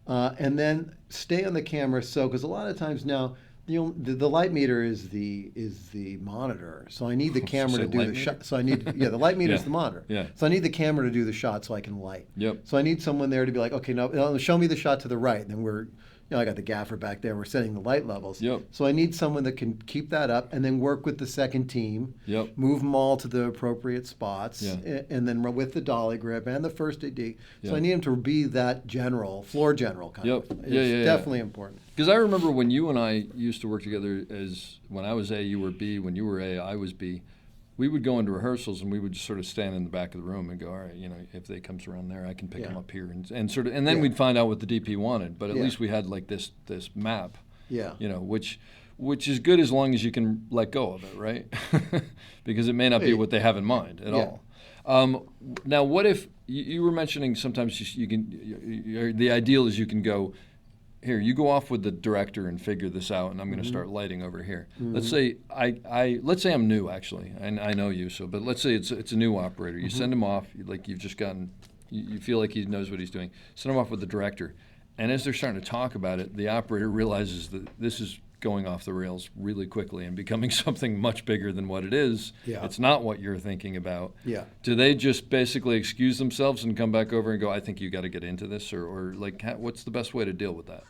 and then stay on the camera. So, because a lot of times now, The light meter is the monitor. So I need the camera to say do light the meter? shot. So I need the light meter is Yeah. the monitor. Yeah. So I need the camera to do the shot so I can light. Yep. So I need someone there to be like, okay, no, show me the shot to the right. And then I got the gaffer back there. We're setting the light levels. Yep. So I need someone that can keep that up and then work with the second team. Yep. Move them all to the appropriate spots. Yeah. And then with the dolly grip and the first AD. So Yeah. I need him to be that floor general kind Yep. of. It's Yeah. definitely important. Because I remember when you and I used to work together as when I was A, you were B. When you were A, I was B. We would go into rehearsals and we would just sort of stand in the back of the room and go, all right, if they comes around there, I can pick them up here and then we'd find out what the DP wanted. But at least we had like this map, Yeah. which is good as long as you can let go of it, right? Because it may not be what they have in mind at all. Now, what if you were mentioning sometimes you can? The ideal is you can go. Here, you go off with the director and figure this out, and I'm going to start lighting over here. Let's say let's say I'm new actually, and I know you, but let's say it's a new operator. You send him off, like you've just gotten, you feel like he knows what he's doing. Send him off with the director, and as they're starting to talk about it, the operator realizes that this is going off the rails really quickly and becoming something much bigger than what it is. Yeah. It's not what you're thinking about. Yeah. Do they just basically excuse themselves and come back over and go, I think you got to get into this, or like, what's the best way to deal with that?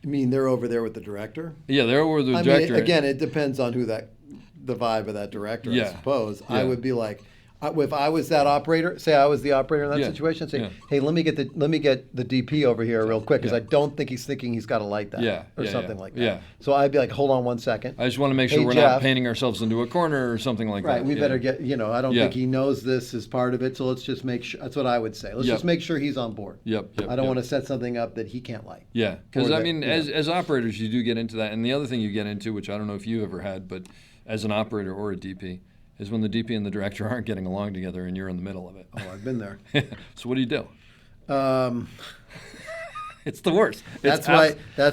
You mean they're over there with the director? Yeah, they're over the I director. mean, again, it depends on the vibe of that director, I suppose. Yeah. I would be like, if I was that operator, say I was the operator in that Yeah. situation, say, Yeah. hey, let me get the DP over here real quick because Yeah. I don't think he's thinking he's got to light that or something like that. Yeah. So I'd be like, hold on one second. I just want to make sure Hey, we're Jeff. not painting ourselves into a corner or something like Right, that. we Yeah. better get, I don't Yeah. think he knows this is part of it, so let's just make sure, that's what I would say. Let's Yep. just make sure he's on board. Yep. I don't want to set something up that he can't light. Yeah, because Or I that- mean, yeah. as operators, you do get into that, and the other thing you get into, which I don't know if you ever had, but as an operator or a DP, is when the DP and the director aren't getting along together, and you're in the middle of it. Oh, I've been there. So what do you do? Um, It's the worst. That's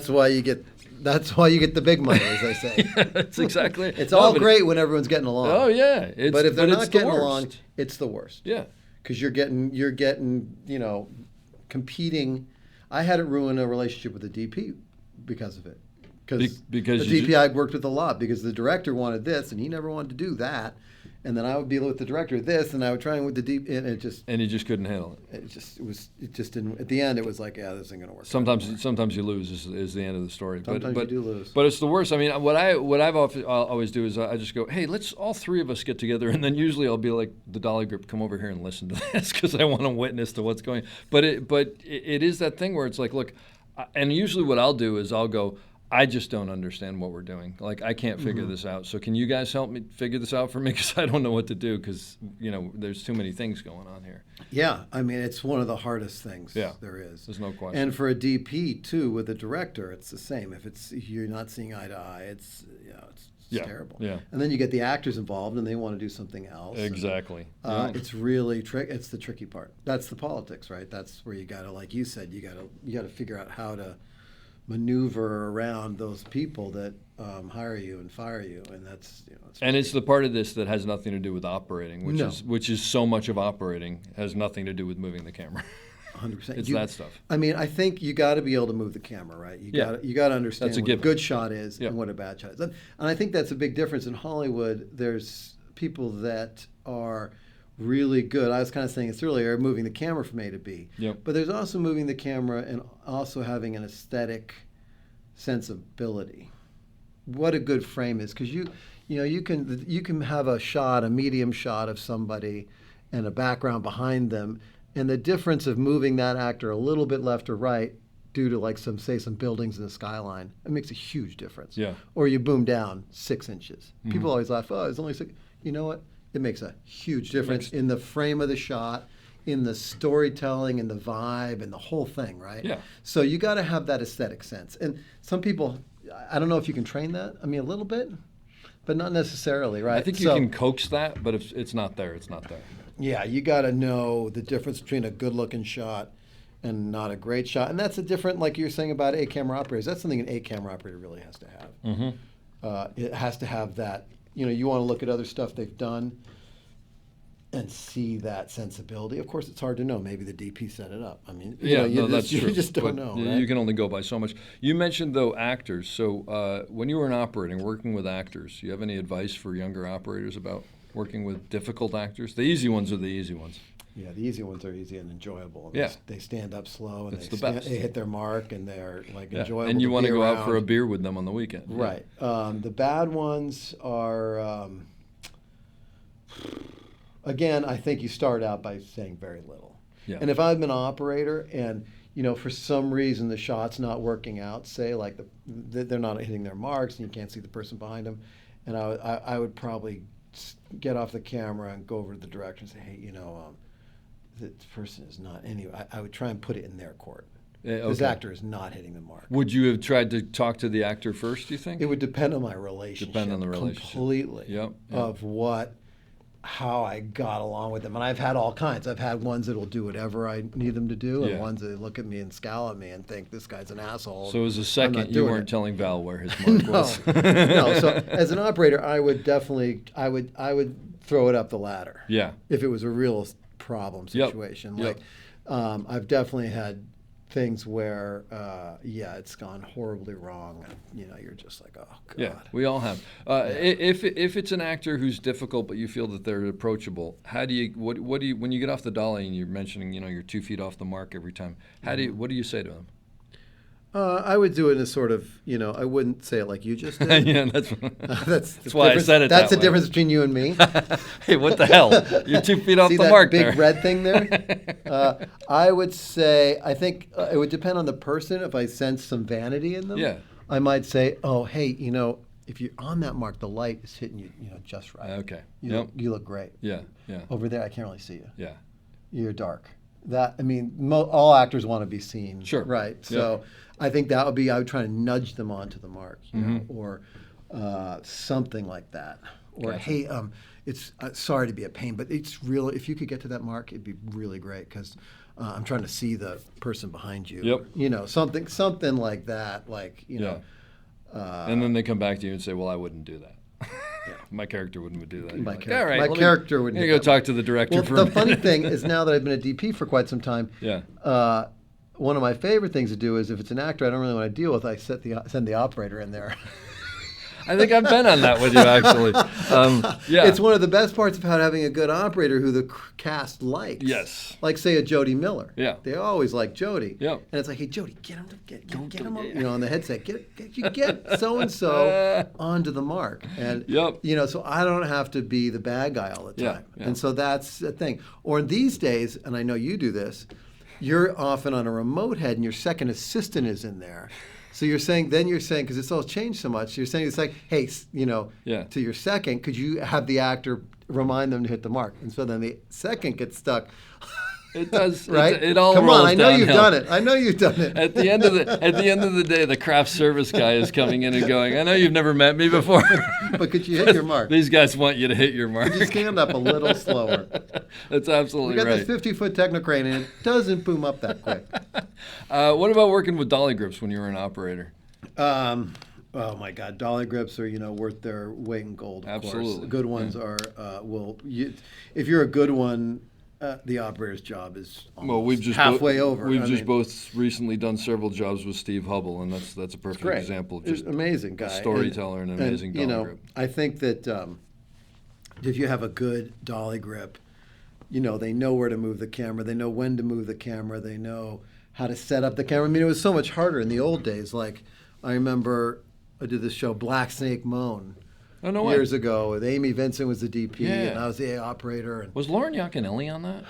why you get the big money, as I say. That's exactly. It's No, all but great when everyone's getting along. Oh yeah, But if they're it's not the getting worst. along, it's the worst. Yeah. Because you're getting competing. I had it ruin a relationship with the DP because of it. Because the DP I worked with a lot because the director wanted this and he never wanted to do that, and then I would be with the director this and I would try with the DP and it just and you just couldn't handle it. it just didn't. At the end, it was like, yeah, this isn't gonna work. Sometimes you lose is the end of the story. Sometimes but you do lose. But it's the worst. I mean, what I've always do is I just go, hey, let's all three of us get together, and then usually I'll be like, the dolly grip, come over here and listen to this because I want to witness to what's going. But it is that thing where it's like, look, and usually what I'll do is I'll go, I just don't understand what we're doing. Like, I can't figure this out. So can you guys help me figure this out for me? Because I don't know what to do because, there's too many things going on here. Yeah, I mean, it's one of the hardest things there is. There's no question. And for a DP, too, with a director, it's the same. If you're not seeing eye to eye, it's terrible. Yeah. And then you get the actors involved and they want to do something else. Exactly. It's really it's the tricky part. That's the politics, right? That's where you got to, like you said, you got to figure out how to maneuver around those people that hire you and fire you, and that's and it's the part of this that has nothing to do with operating, No. which is so much of operating has nothing to do with moving the camera. 100%. It's that stuff. I mean, I think you got to be able to move the camera, right? You got to understand That's a what a given. good shot is Yep. and what a bad shot is, and I think that's a big difference in Hollywood. There's people that are really good. I was kind of saying this earlier, moving the camera from A to B. Yep. But there's also moving the camera and also having an aesthetic sensibility. What a good frame is, because you can have a medium shot of somebody and a background behind them, and the difference of moving that actor a little bit left or right due to like some buildings in the skyline, it makes a huge difference. Yeah. Or you boom down 6 inches. People always laugh, oh, it's only 6. You know what? It makes a huge difference in the frame of the shot, in the storytelling and the vibe and the whole thing, right? Yeah. So you got to have that aesthetic sense. And some people, I don't know if you can train that. I mean, a little bit, but not necessarily, right? I think you can coax that, but if it's not there, it's not there. Yeah, you got to know the difference between a good-looking shot and not a great shot. And that's a different, like you're saying about A-camera operators, that's something an A-camera operator really has to have. It has to have that, you want to look at other stuff they've done and see that sensibility. Of course, it's hard to know. Maybe the DP set it up. I mean, That's true. You just don't know. Right? You can only go by so much. You mentioned, though, actors. So when you were working with actors, do you have any advice for younger operators about working with difficult actors? The easy ones are the easy ones. Yeah, the easy ones are easy and enjoyable. Yeah. They stand up slow, and It's the best. they hit their mark, and they're enjoyable. And you want to go around. out for a beer with them on the weekend. Right. The bad ones are, again, I think you start out by saying very little. Yeah. And if I'm an operator and, for some reason the shot's not working out, say like they're not hitting their marks and you can't see the person behind them, and I would probably get off the camera and go over to the director and say, hey, this person is not, anyway, I would try and put it in their court. This actor is not hitting the mark. Would you have tried to talk to the actor first, do you think? It would depend on my relationship. Depend on the relationship. Completely. Yep. Of how I got along with them. And I've had all kinds. I've had ones that will do whatever I need them to do, and ones that look at me and scowl at me and think this guy's an asshole. So as a second, you weren't telling Val where his mark was. No. So as an operator, I would definitely, I would throw it up the ladder. Yeah. If it was a real problem situation. Yep. I've definitely had things where, it's gone horribly wrong. And, you're just like, oh God. Yeah, we all have. If it's an actor who's difficult, but you feel that they're approachable, how do you? What do you? When you get off the dolly and you're mentioning, you're 2 feet off the mark every time. What do you say to them? I would do it in a sort of, I wouldn't say it like you just did. Yeah, that's why I said it. That's the the difference between you and me. Hey, what the hell? You're 2 feet off See the that mark big there. red thing there? I would say, I think it would depend on the person. If I sense some vanity in them, I might say, oh, hey, if you're on that mark, the light is hitting you, just right. Okay. You look great. Yeah. Over there, I can't really see you. Yeah. You're dark. All actors want to be seen. Sure. Right. So I think that would be, I would try to nudge them onto the mark, or something like that. Or, Gotcha. hey, it's sorry to be a pain, but it's real. If you could get to that mark, it'd be really great because I'm trying to see the person behind you. Yep. Something like that. And then they come back to you and say, well, I wouldn't do that. My character wouldn't do that. My All right, character wouldn't. You go talk to the director. Well, the funny thing is, now that I've been a DP for quite some time, one of my favorite things to do is if it's an actor I don't really want to deal with, I send the operator in there. I think I've been on that with you, actually. It's one of the best parts about having a good operator who the cast likes. Yes. Like, say, a Jody Miller. Yeah. They always like Jody. Yep. And it's like, hey, Jody, get him on the headset. Get so-and-so onto the mark. And, so I don't have to be the bad guy all the time. Yeah. And so that's the thing. Or these days, and I know you do this, you're often on a remote head and your second assistant is in there. So you're saying, because it's all changed so much, you're saying it's like, hey, to your second, could you have the actor remind them to hit the mark? And so then the second gets stuck. It does, right? It all Come rolls on, I know you've downhill. done it. I know you've done it. At the end of the day, the craft service guy is coming in and going, I know you've never met me before. But could you hit your mark? These guys want you to hit your mark. Could you stand up a little slower? That's absolutely right. We got this 50-foot technocrane and it doesn't boom up that quick. What about working with dolly grips when you were an operator? Oh my God, dolly grips are worth their weight in gold. Of Absolutely, course. The good ones are. If you're a good one, the operator's job is halfway over. We've just both recently done several jobs with Steve Hubble, and that's a perfect example of just an amazing guy, a storyteller and an amazing dolly grip. I think that if you have a good dolly grip, they know where to move the camera, they know when to move the camera, they know how to set up the camera. I mean, it was so much harder in the old days. Like, I remember I did this show, Black Snake Moan, years ago. With Amy Vincent was the DP, and I was the operator. And was Lauren Yaconelli on that?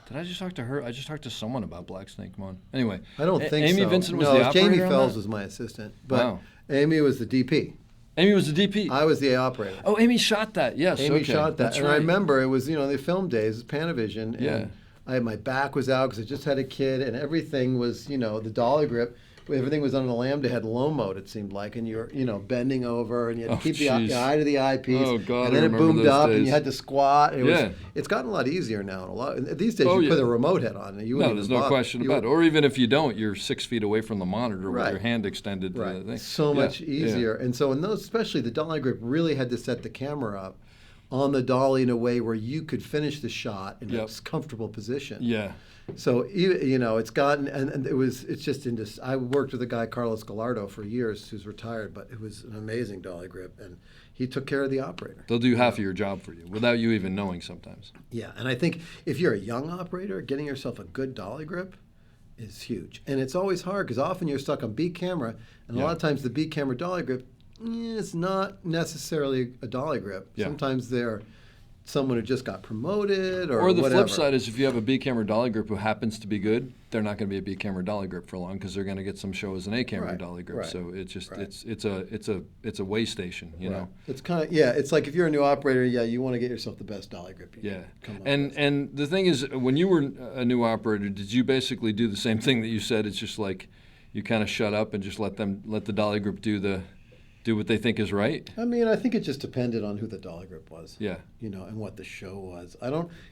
Did I just talk to her? I just talked to someone about Black Snake Moan. Anyway, I don't think Amy so. Vincent was the operator. Jamie on Fells that? was my assistant, but Amy was the DP. Amy was the DP. I was the operator. Oh, Amy shot that. Yes, Amy shot that. That's and right. I remember it was the film days, Panavision. And my back was out because I just had a kid, and everything was the dolly grip. Everything was on a lambda head low mode, it seemed like, and you're bending over, and you had to keep the eye to the eyepiece. Oh, God, and then I it remember boomed those up, days. and you had to squat. And it's gotten a lot easier now. These days, you put a remote head on, and you wouldn't there's even no bother. question about it. Or even if you don't, you're 6 feet away from the monitor with Right. your hand extended to the thing. So much easier. And so in those, especially the dolly grip, really had to set the camera up on the dolly in a way where you could finish the shot in Yep. a comfortable position. Yeah. So it's gotten, and it's just into. I worked with a guy, Carlos Gallardo, for years, who's retired, but it was an amazing dolly grip, and he took care of the operator. They'll do half of your job for you without you even knowing sometimes. Yeah, and I think if you're a young operator, getting yourself a good dolly grip is huge, and it's always hard because often you're stuck on B camera, and a lot of times the B camera dolly grip is not necessarily a dolly grip. Yeah. Sometimes they're someone who just got promoted or the whatever. flip side is if you have a B camera dolly grip who happens to be good, they're not going to be a B camera dolly grip for long because they're going to get some show as an A camera Right, dolly grip. right, So it's just right. it's a way station, you know. It's kind of it's like if you're a new operator, you want to get yourself the best dolly grip you Yeah, can come up and with. and the thing is, when you were a new operator, did you basically do the same thing that you said? It's just like you kind of shut up and just let the dolly grip do what they think is right. I mean, I think it just depended on who the dolly grip was. Yeah. And what the show was.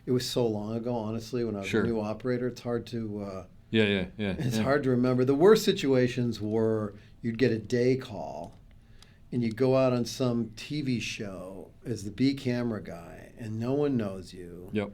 It was so long ago, honestly, when I was Sure. a new operator, it's hard to, Yeah. it's hard to remember. The worst situations were you'd get a day call and you'd go out on some TV show as the B camera guy and no one knows you. Yep.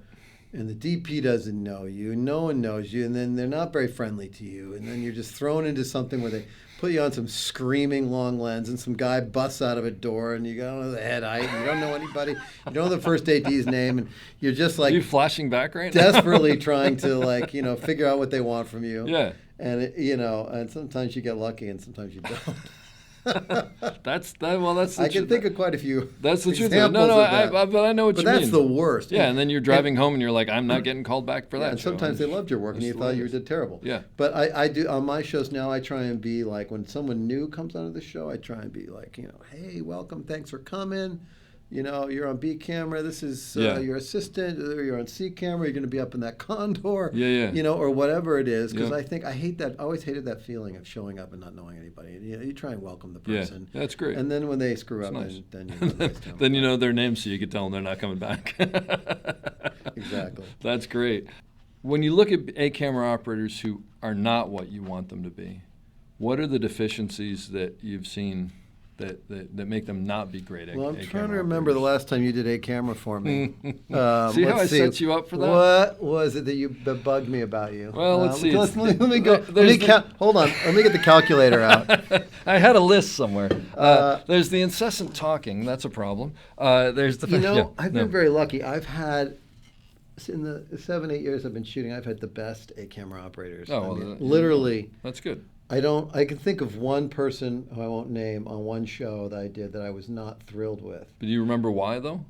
And the DP doesn't know you, and no one knows you, and then they're not very friendly to you, and then you're just thrown into something where they put you on some screaming long lens, and some guy busts out of a door, and you don't know the head height, and you don't know anybody, you don't know the first AD's name, and you're just Are you like flashing back right now? desperately trying to figure out what they want from you. Yeah. And and sometimes you get lucky, and sometimes you don't. That's the I can think of quite a few. That's the truth. examples No, of that. but I know what But you mean. that's the worst. Yeah, and then you're driving home and you're like, I'm not getting called back for that. And show. sometimes they loved your work and That's you the thought way you it is. did terrible. Yeah. But I do, on my shows now, I try and be like, when someone new comes onto the show, I try and be like, hey, welcome, thanks for coming. You're on B camera. This is your assistant. Or you're on C camera. You're going to be up in that condor. Yeah. Or whatever it is. Because Yeah. I hate that. I always hated that feeling of showing up and not knowing anybody. You try and welcome the person. Yeah, that's great. And then when they screw up, nice. then you know the next time. Then you know their names, so you can tell them they're not coming back. Exactly. That's great. When you look at A camera operators who are not what you want them to be, what are the deficiencies that you've seen that make them not be great at Well, I'm A trying camera to remember the operators? last time you did a camera for me. See how I set you up for that? What was it that bugged me about you? Well, let's see. Let me go. There's Hold on. Let me get the calculator out. I had a list somewhere. There's the incessant talking. That's a problem. There's the I've been very lucky. I've had, in the 7-8 years I've been shooting, I've had the best A camera operators. Oh, I well, mean, literally. That's good. I can think of one person who I won't name on one show that I did that I was not thrilled with. But do you remember why though?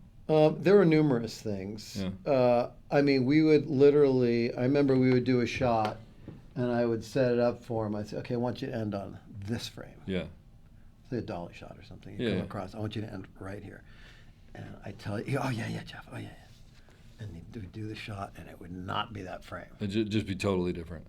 There were numerous things. Yeah. I mean, I remember we would do a shot and I would set it up for him. I'd say, okay, I want you to end on this frame. Yeah. Say a dolly shot or something. You Yeah. come across, I want you to end right here. And I tell you, oh yeah, Jeff, oh yeah. And he would do the shot and it would not be that frame. It'd just be totally different.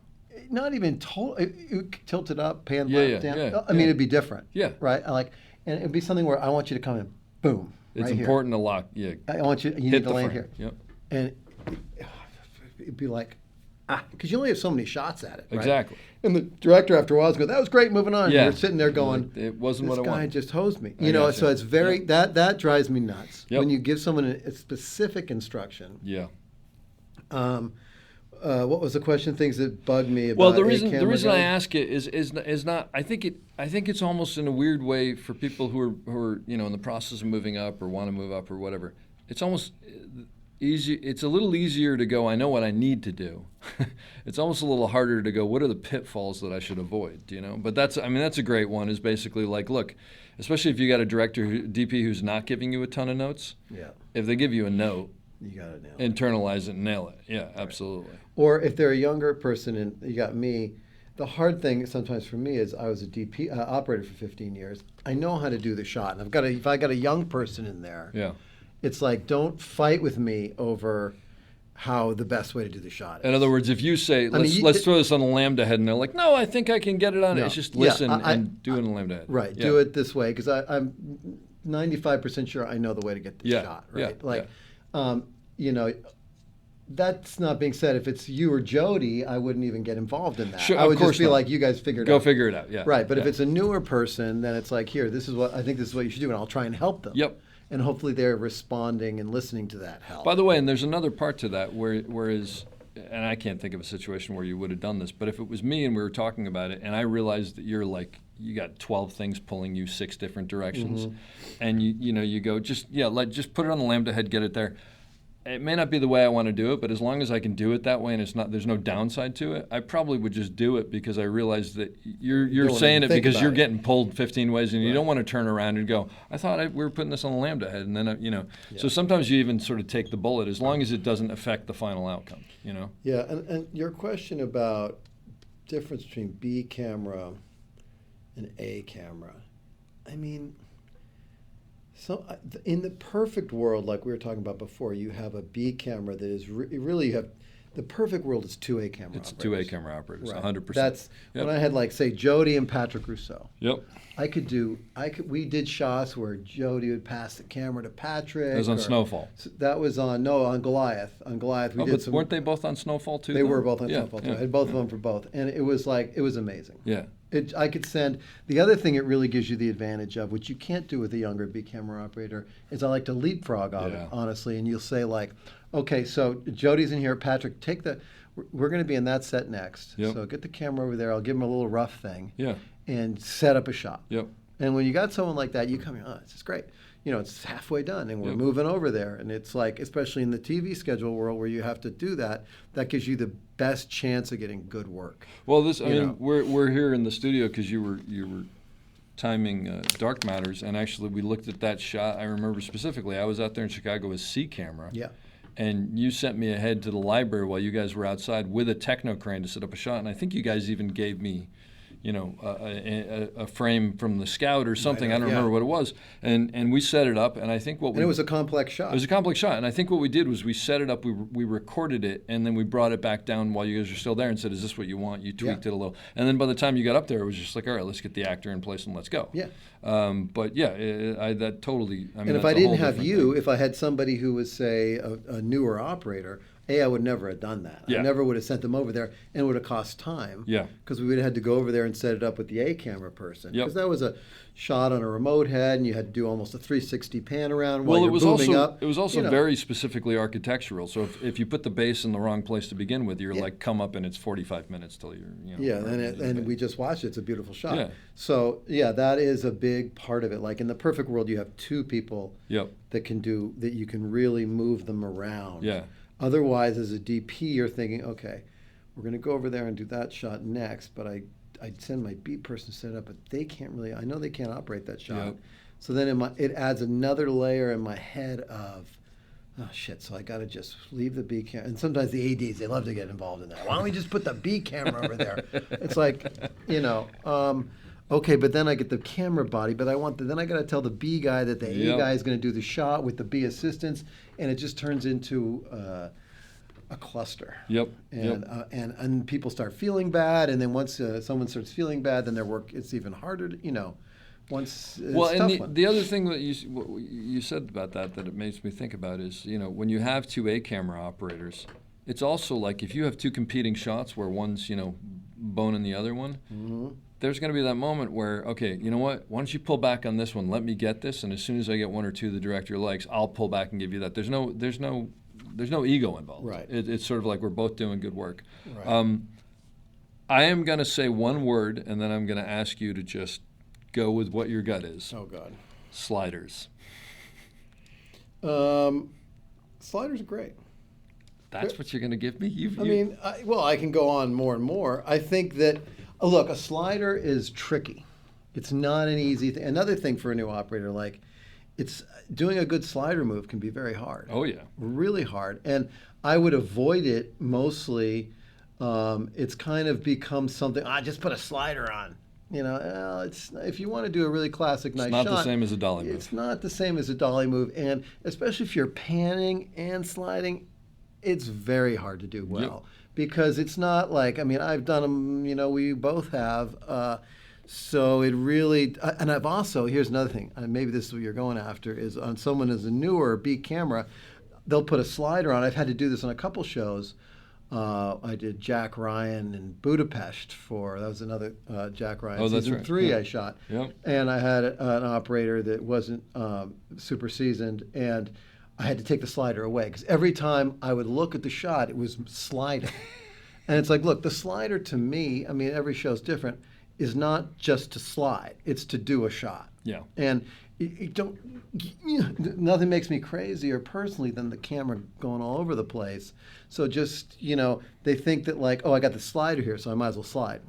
Not even total. It would tilt it up, pan Yeah, left, down. I mean, it'd be different. Yeah. Right. And it'd be something where I want you to come in, boom. It's right important to lock. Yeah. Here. I want you. You Hit need to the land frame. here. Yep. And it'd be like, because you only have so many shots at it. Right? Exactly. And the director after a while is going, "That was great. Moving on." Yeah. And you're sitting there going, It wasn't "This what I guy wanted. just hosed me." I gotcha. So it's very that drives me nuts Yep. when you give someone a specific instruction. Yeah. What was the question? Things that bug me about Well, the A reason camera I guys? ask it is not. I think it's almost in a weird way for people who are in the process of moving up or want to move up or whatever. It's almost easy. It's a little easier to go, I know what I need to do. It's almost a little harder to go, what are the pitfalls that I should avoid? But that's a great one. Is basically like, look, especially if you got a director DP who's not giving you a ton of notes. Yeah. If they give you a note, You got it now. internalize it and nail it. Yeah, absolutely. Or if they're a younger person and you got me, the hard thing sometimes for me is I was a DP operator for 15 years. I know how to do the shot, and if I got a young person in there, Yeah. it's like, don't fight with me over how the best way to do the shot is. In other words, if you say, let's throw this on a lambda head, and they're like, no, I think I can get it on it. No. It's just Yeah, listen and do it on a lambda head. Right, Yeah. do it this way, because I'm 95% sure I know the way to get the Yeah, shot, yeah, right? That's not being said. If it's you or Jody, I wouldn't even get involved in that. Sure, I of would course just be not. like, you guys figure it Go out. figure it out. Yeah. Right, but if Yeah. it's a newer person, then it's like, here, I think this is what you should do, and I'll try and help them. Yep. and hopefully they're responding and listening to that help. By the way, and there's another part to that whereas, and I can't think of a situation where you would have done this, but if it was me and we were talking about it and I realized that you're like, you got 12 things pulling you 6 different directions, and you go, just put it on the Lambda head, get it there. It may not be the way I want to do it, but as long as I can do it that way and there's no downside to it, I probably would just do it because I realize that you're saying it because you're getting pulled 15 ways and you don't want to turn around and go, I thought we were putting this on the Lambda head, and then So sometimes you even sort of take the bullet as long as it doesn't affect the final outcome. Yeah, and your question about difference between B camera and A camera, I mean. So in the perfect world, like we were talking about before, you have a B camera that is really you have. The perfect world is 2A camera. It's 2A camera operators, right. 100%. That's when I had like say Jody and Patrick Rousseau. Yep. We did shots where Jody would pass the camera to Patrick. It was on Snowfall. That was on Goliath. On Goliath, we did some. Weren't they both on Snowfall too? They were both on Snowfall too. Yeah. I had both of them for both, and it was amazing. Yeah. I could send. The other thing it really gives you the advantage of, which you can't do with a younger B camera operator, is I like to leapfrog on it, honestly. And you'll say like, okay, so Jody's in here. Patrick, we're going to be in that set next. Yep. So get the camera over there. I'll give him a little rough thing. Yeah. And set up a shot. Yep. And when you got someone like that, you come in, this is great. It's halfway done, and we're moving over there. And it's like, especially in the TV schedule world where you have to do that, that gives you the best chance of getting good work. Well, we're here in the studio because you were timing Dark Matters, and actually we looked at that shot. I remember specifically, I was out there in Chicago with C camera. Yeah. And you sent me ahead to the library while you guys were outside with a techno crane to set up a shot, and I think you guys even gave me a frame from the Scout or something. I don't remember what it was. And we set it up, and I think it was a complex shot. It was a complex shot, and I think what we did was we set it up, we recorded it, and then we brought it back down while you guys were still there and said, is this what you want? You tweaked it a little. And then by the time you got up there, it was just like, all right, let's get the actor in place and let's go. Yeah. That totally, and if I didn't have you, if I had somebody who was, say, a newer operator, I would never have done that. Yeah. I never would have sent them over there, and it would have cost time. Yeah. Because we would have had to go over there and set it up with the A camera person. Yep. Because that was a shot on a remote head, and you had to do almost a 360 pan around while you're booming up. It was also very specifically architectural. So if you put the bass in the wrong place to begin with, you're like come up and it's 45 minutes till you're. And we just watched it. It's a beautiful shot. Yeah. So that is a big part of it. Like in the perfect world, you have 2 people that you can really move them around. Yeah. Otherwise, as a DP, you're thinking, okay, we're going to go over there and do that shot next, but I'd send my beat person to set it up, but they can't really, I know they can't operate that shot. Yep. So then it adds another layer in my head of, oh shit, so I got to just leave the B camera. And sometimes the ADs, they love to get involved in that. Why don't we just put the B camera over there? It's like, okay, but then I get the camera body, but then I got to tell the B guy that the A guy is going to do the shot with the B assistants, and it just turns into a cluster. Yep. And people start feeling bad, and then once someone starts feeling bad, then their work, it's even harder to, once it's and the other thing that you said about that it makes me think about is, when you have 2A camera operators, it's also like if you have 2 competing shots where one's, boning the other one, there's going to be that moment where, okay, you know what? Why don't you pull back on this one? Let me get this, and as soon as I get 1 or 2 the director likes, I'll pull back and give you that. There's no ego involved. Right. It's sort of like we're both doing good work. Right. I am going to say one word, and then I'm going to ask you to just go with what your gut is. Oh God. Sliders. Sliders are great. That's what you're going to give me? I can go on more and more. I think that, look, a slider is tricky. It's not an easy thing. Another thing for a new operator, like, it's doing a good slider move can be very hard. Oh, yeah. Really hard. And I would avoid it mostly. It's kind of become something, just put a slider on. It's if you want to do a really classic nice shot. It's not the same as a dolly move. It's not the same as a dolly move. And especially if you're panning and sliding, it's very hard to do well because it's not like, I've done them, we both have. So it really, and I've also, here's another thing, maybe this is what you're going after, is on someone as a newer B camera, they'll put a slider on. I've had to do this on a couple shows I did Jack Ryan in Budapest that was another Jack Ryan Oh, that's season right. 3 Yeah. I shot. Yep. And I had an operator that wasn't super seasoned, and I had to take the slider away because every time I would look at the shot, it was sliding. And it's like, look, the slider to me, I mean, every show's different, is not just to slide, it's to do a shot. Yeah. And nothing makes me crazier personally than the camera going all over the place. So just, they think that like, oh, I got the slider here, so I might as well slide.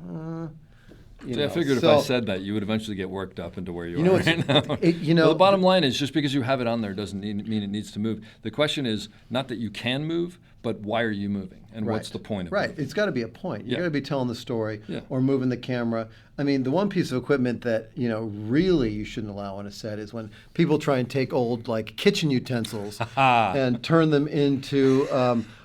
See, I figured if I said that, you would eventually get worked up into where you are right now. Well, the bottom line is just because you have it on there doesn't mean it needs to move. The question is not that you can move, but why are you moving? And what's the point of it? Right. It's got to be a point. You Yeah. got to be telling the story Yeah. or moving the camera. I mean, the one piece of equipment that, really you shouldn't allow on a set is when people try and take old, like, kitchen utensils and turn them into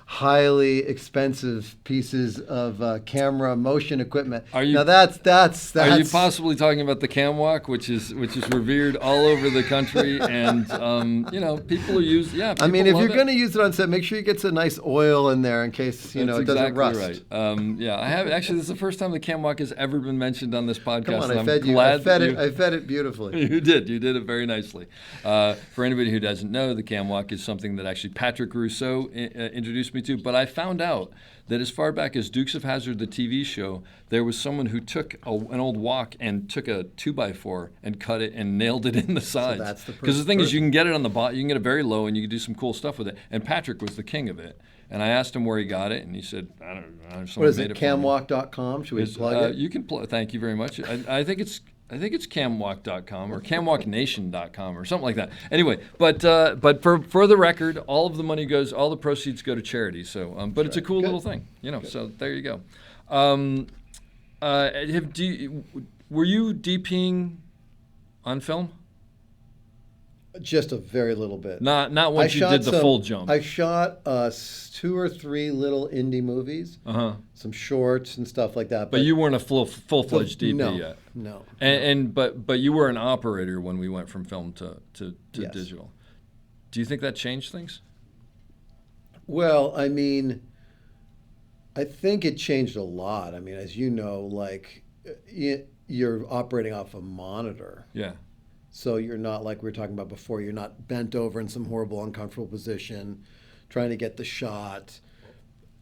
highly expensive pieces of camera motion equipment. Now that's Are you possibly talking about the camwalk, which is revered all over the country, and people are used. Yeah, I mean, if you're going to to use it on set, make sure you get some nice oil in there in case it doesn't exactly rust. Right. I have actually. This is the first time the camwalk has ever been mentioned on this podcast. Come on, and I I'm fed you. glad I fed it beautifully. You did it very nicely. For anybody who doesn't know, the camwalk is something that actually Patrick Rousseau introduced me to. But I found out that as far back as Dukes of Hazzard, the TV show, there was someone who took an old wok and took a 2x4 and cut it and nailed it in the sides. that's the Because the thing is, person. you can get it on the bottom, you can get it very low, and you can do some cool stuff with it. And Patrick was the king of it. And I asked him where he got it, and he said, I don't know. What is it? Camwalk.com? Should we plug it? You can thank you very much. I think it's camwalk.com or camwalknation.com or something like that. Anyway, but for the record, all of the money all the proceeds go to charity. So, but it's a cool little thing, So there you go. Were you DPing on film? Just a very little bit. Not once you did the full jump. I shot 2 or 3 little indie movies, some shorts and stuff like that. But you weren't a full-fledged DP yet. No. But you were an operator when we went from film to Yes. digital. Do you think that changed things? Well, I mean, I think it changed a lot. I mean, as you know, like you're operating off a monitor. Yeah. So you're not, like we were talking about before, you're not bent over in some horrible, uncomfortable position trying to get the shot.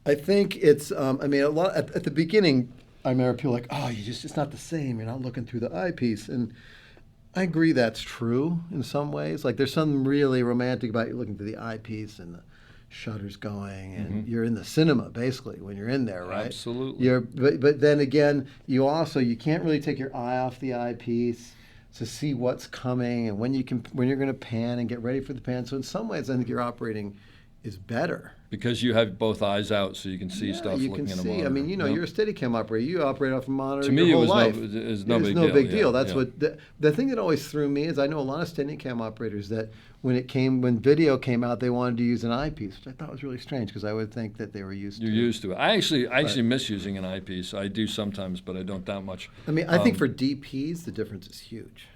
I think it's, a lot at the beginning, I remember people like, oh, it's not the same. You're not looking through the eyepiece. And I agree that's true in some ways. Like there's something really romantic about you looking through the eyepiece and the shutters going, and you're in the cinema basically when you're in there, right? Absolutely. But then again, you can't really take your eye off the eyepiece to see what's coming and when you're going to pan and get ready for the pan. So in some ways, I think your operating is better. Because you have both eyes out, so you can see stuff you looking can at a see. monitor. I mean, you're a Steadicam operator. You operate off a monitor To me, your it whole life. was It's no big deal. That's yeah. what the thing that always threw me is I know a lot of Steadicam operators that when video came out, they wanted to use an eyepiece, which I thought was really strange because I would think that they were used to. You're used to it. I actually miss using an eyepiece. I do sometimes, but I don't that much. I mean, I think for DPs, the difference is huge.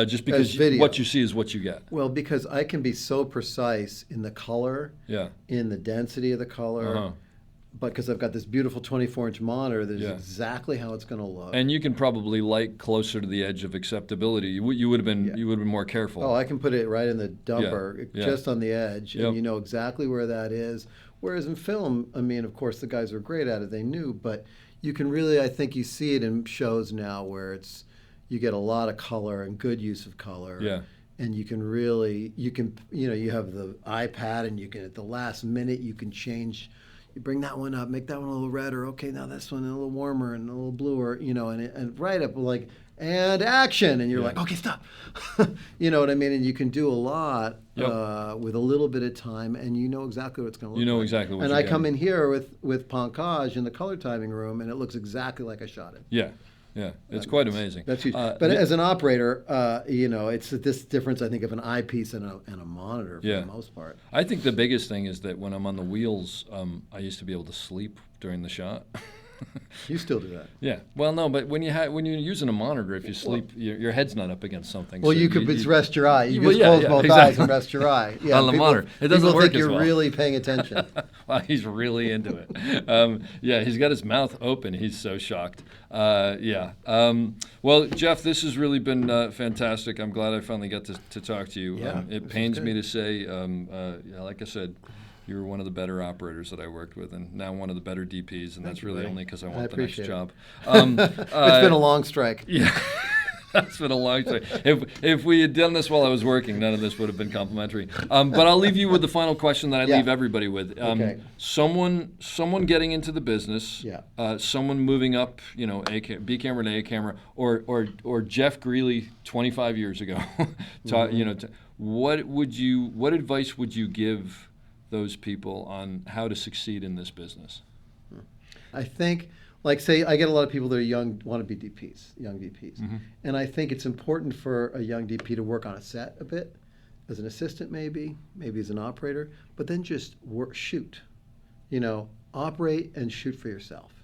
Just because video. what you see is what you get. Well, because I can be so precise in the color, in the density of the color, but because I've got this beautiful 24-inch monitor that is exactly how it's going to look. And you can probably light closer to the edge of acceptability. You would have been more careful. Oh, I can put it right in the dumper, just on the edge, and you know exactly where that is. Whereas in film, I mean, of course, the guys are great at it; they knew, but you can really, I think, you see it in shows now where you get a lot of color and good use of color. Yeah. And you have the iPad and you can, at the last minute, you can change, you bring that one up, make that one a little redder. Okay, now this one a little warmer and a little bluer, and right up like, and action. And you're like, okay, stop. You know what I mean? And you can do a lot with a little bit of time, and you know exactly what it's going to look like. You know exactly what and you're I getting. come in here with Pankaj in the color timing room, and it looks exactly like I shot it. Yeah. Yeah, it's quite amazing. That's huge. But as an operator, it's this difference, I think, of an eyepiece and a monitor for the most part. I think the biggest thing is that when I'm on the wheels, I used to be able to sleep during the shot. You still do that. Yeah. Well, no, but when you're using a monitor, if you sleep, your head's not up against something. Well, so you could just rest your eye. You Well, just yeah, close yeah, both exactly. eyes and rest your eye. Yeah, On the monitor. It doesn't people work think as you're well. really paying attention. Wow, he's really into it. Yeah, he's got his mouth open. He's so shocked. Yeah. Well, Jeff, this has really been fantastic. I'm glad I finally got to talk to you. Yeah, It this pains is me good. to say, yeah, like I said, you were one of the better operators that I worked with, and now one of the better DPs, and that's you, really buddy. only because I I want the next appreciate it. job. It's been a long strike. Yeah. That's been a long time. If we had done this while I was working, none of this would have been complimentary. But I'll leave you with the final question that I Yeah. leave everybody with. Okay. Someone getting into the business. Yeah. Someone moving up, B camera to A camera, or Jeff Greeley 25 years ago. What advice would you give those people on how to succeed in this business? I think, like, say, I get a lot of people that are young, want to be DPs, young DPs. And I think it's important for a young DP to work on a set a bit, as an assistant maybe as an operator, but then just shoot. Operate and shoot for yourself.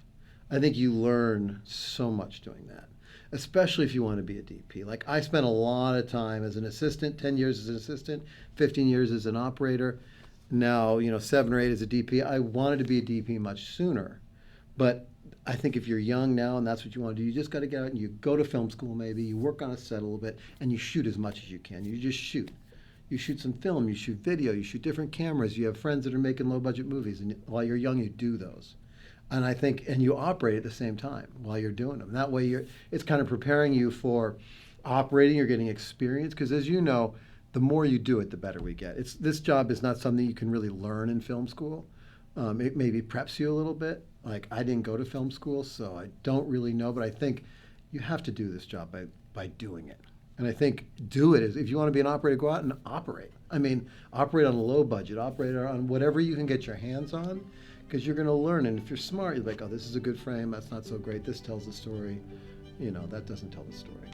I think you learn so much doing that, especially if you want to be a DP. Like, I spent a lot of time as an assistant, 10 years as an assistant, 15 years as an operator. Now, 7 or 8 as a DP. I wanted to be a DP much sooner. But I think if you're young now and that's what you want to do, you just got to get out and you go to film school maybe, you work on a set a little bit, and you shoot as much as you can. You just shoot. You shoot some film, you shoot video, you shoot different cameras. You have friends that are making low-budget movies, and while you're young, you do those. And I think, and you operate at the same time while you're doing them. That way, it's kind of preparing you for operating. You're getting experience, because as you know, the more you do it, the better we get. This job is not something you can really learn in film school. It maybe preps you a little bit. Like, I didn't go to film school, so I don't really know, but I think you have to do this job by doing it. And I think do it. If you want to be an operator, go out and operate. I mean, operate on a low budget, operate on whatever you can get your hands on, because you're going to learn. And if you're smart, you're like, oh, this is a good frame, that's not so great, this tells the story. That doesn't tell the story.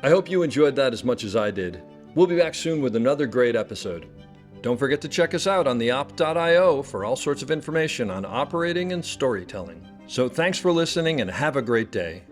I hope you enjoyed that as much as I did. We'll be back soon with another great episode. Don't forget to check us out on theop.io for all sorts of information on operating and storytelling. So thanks for listening and have a great day.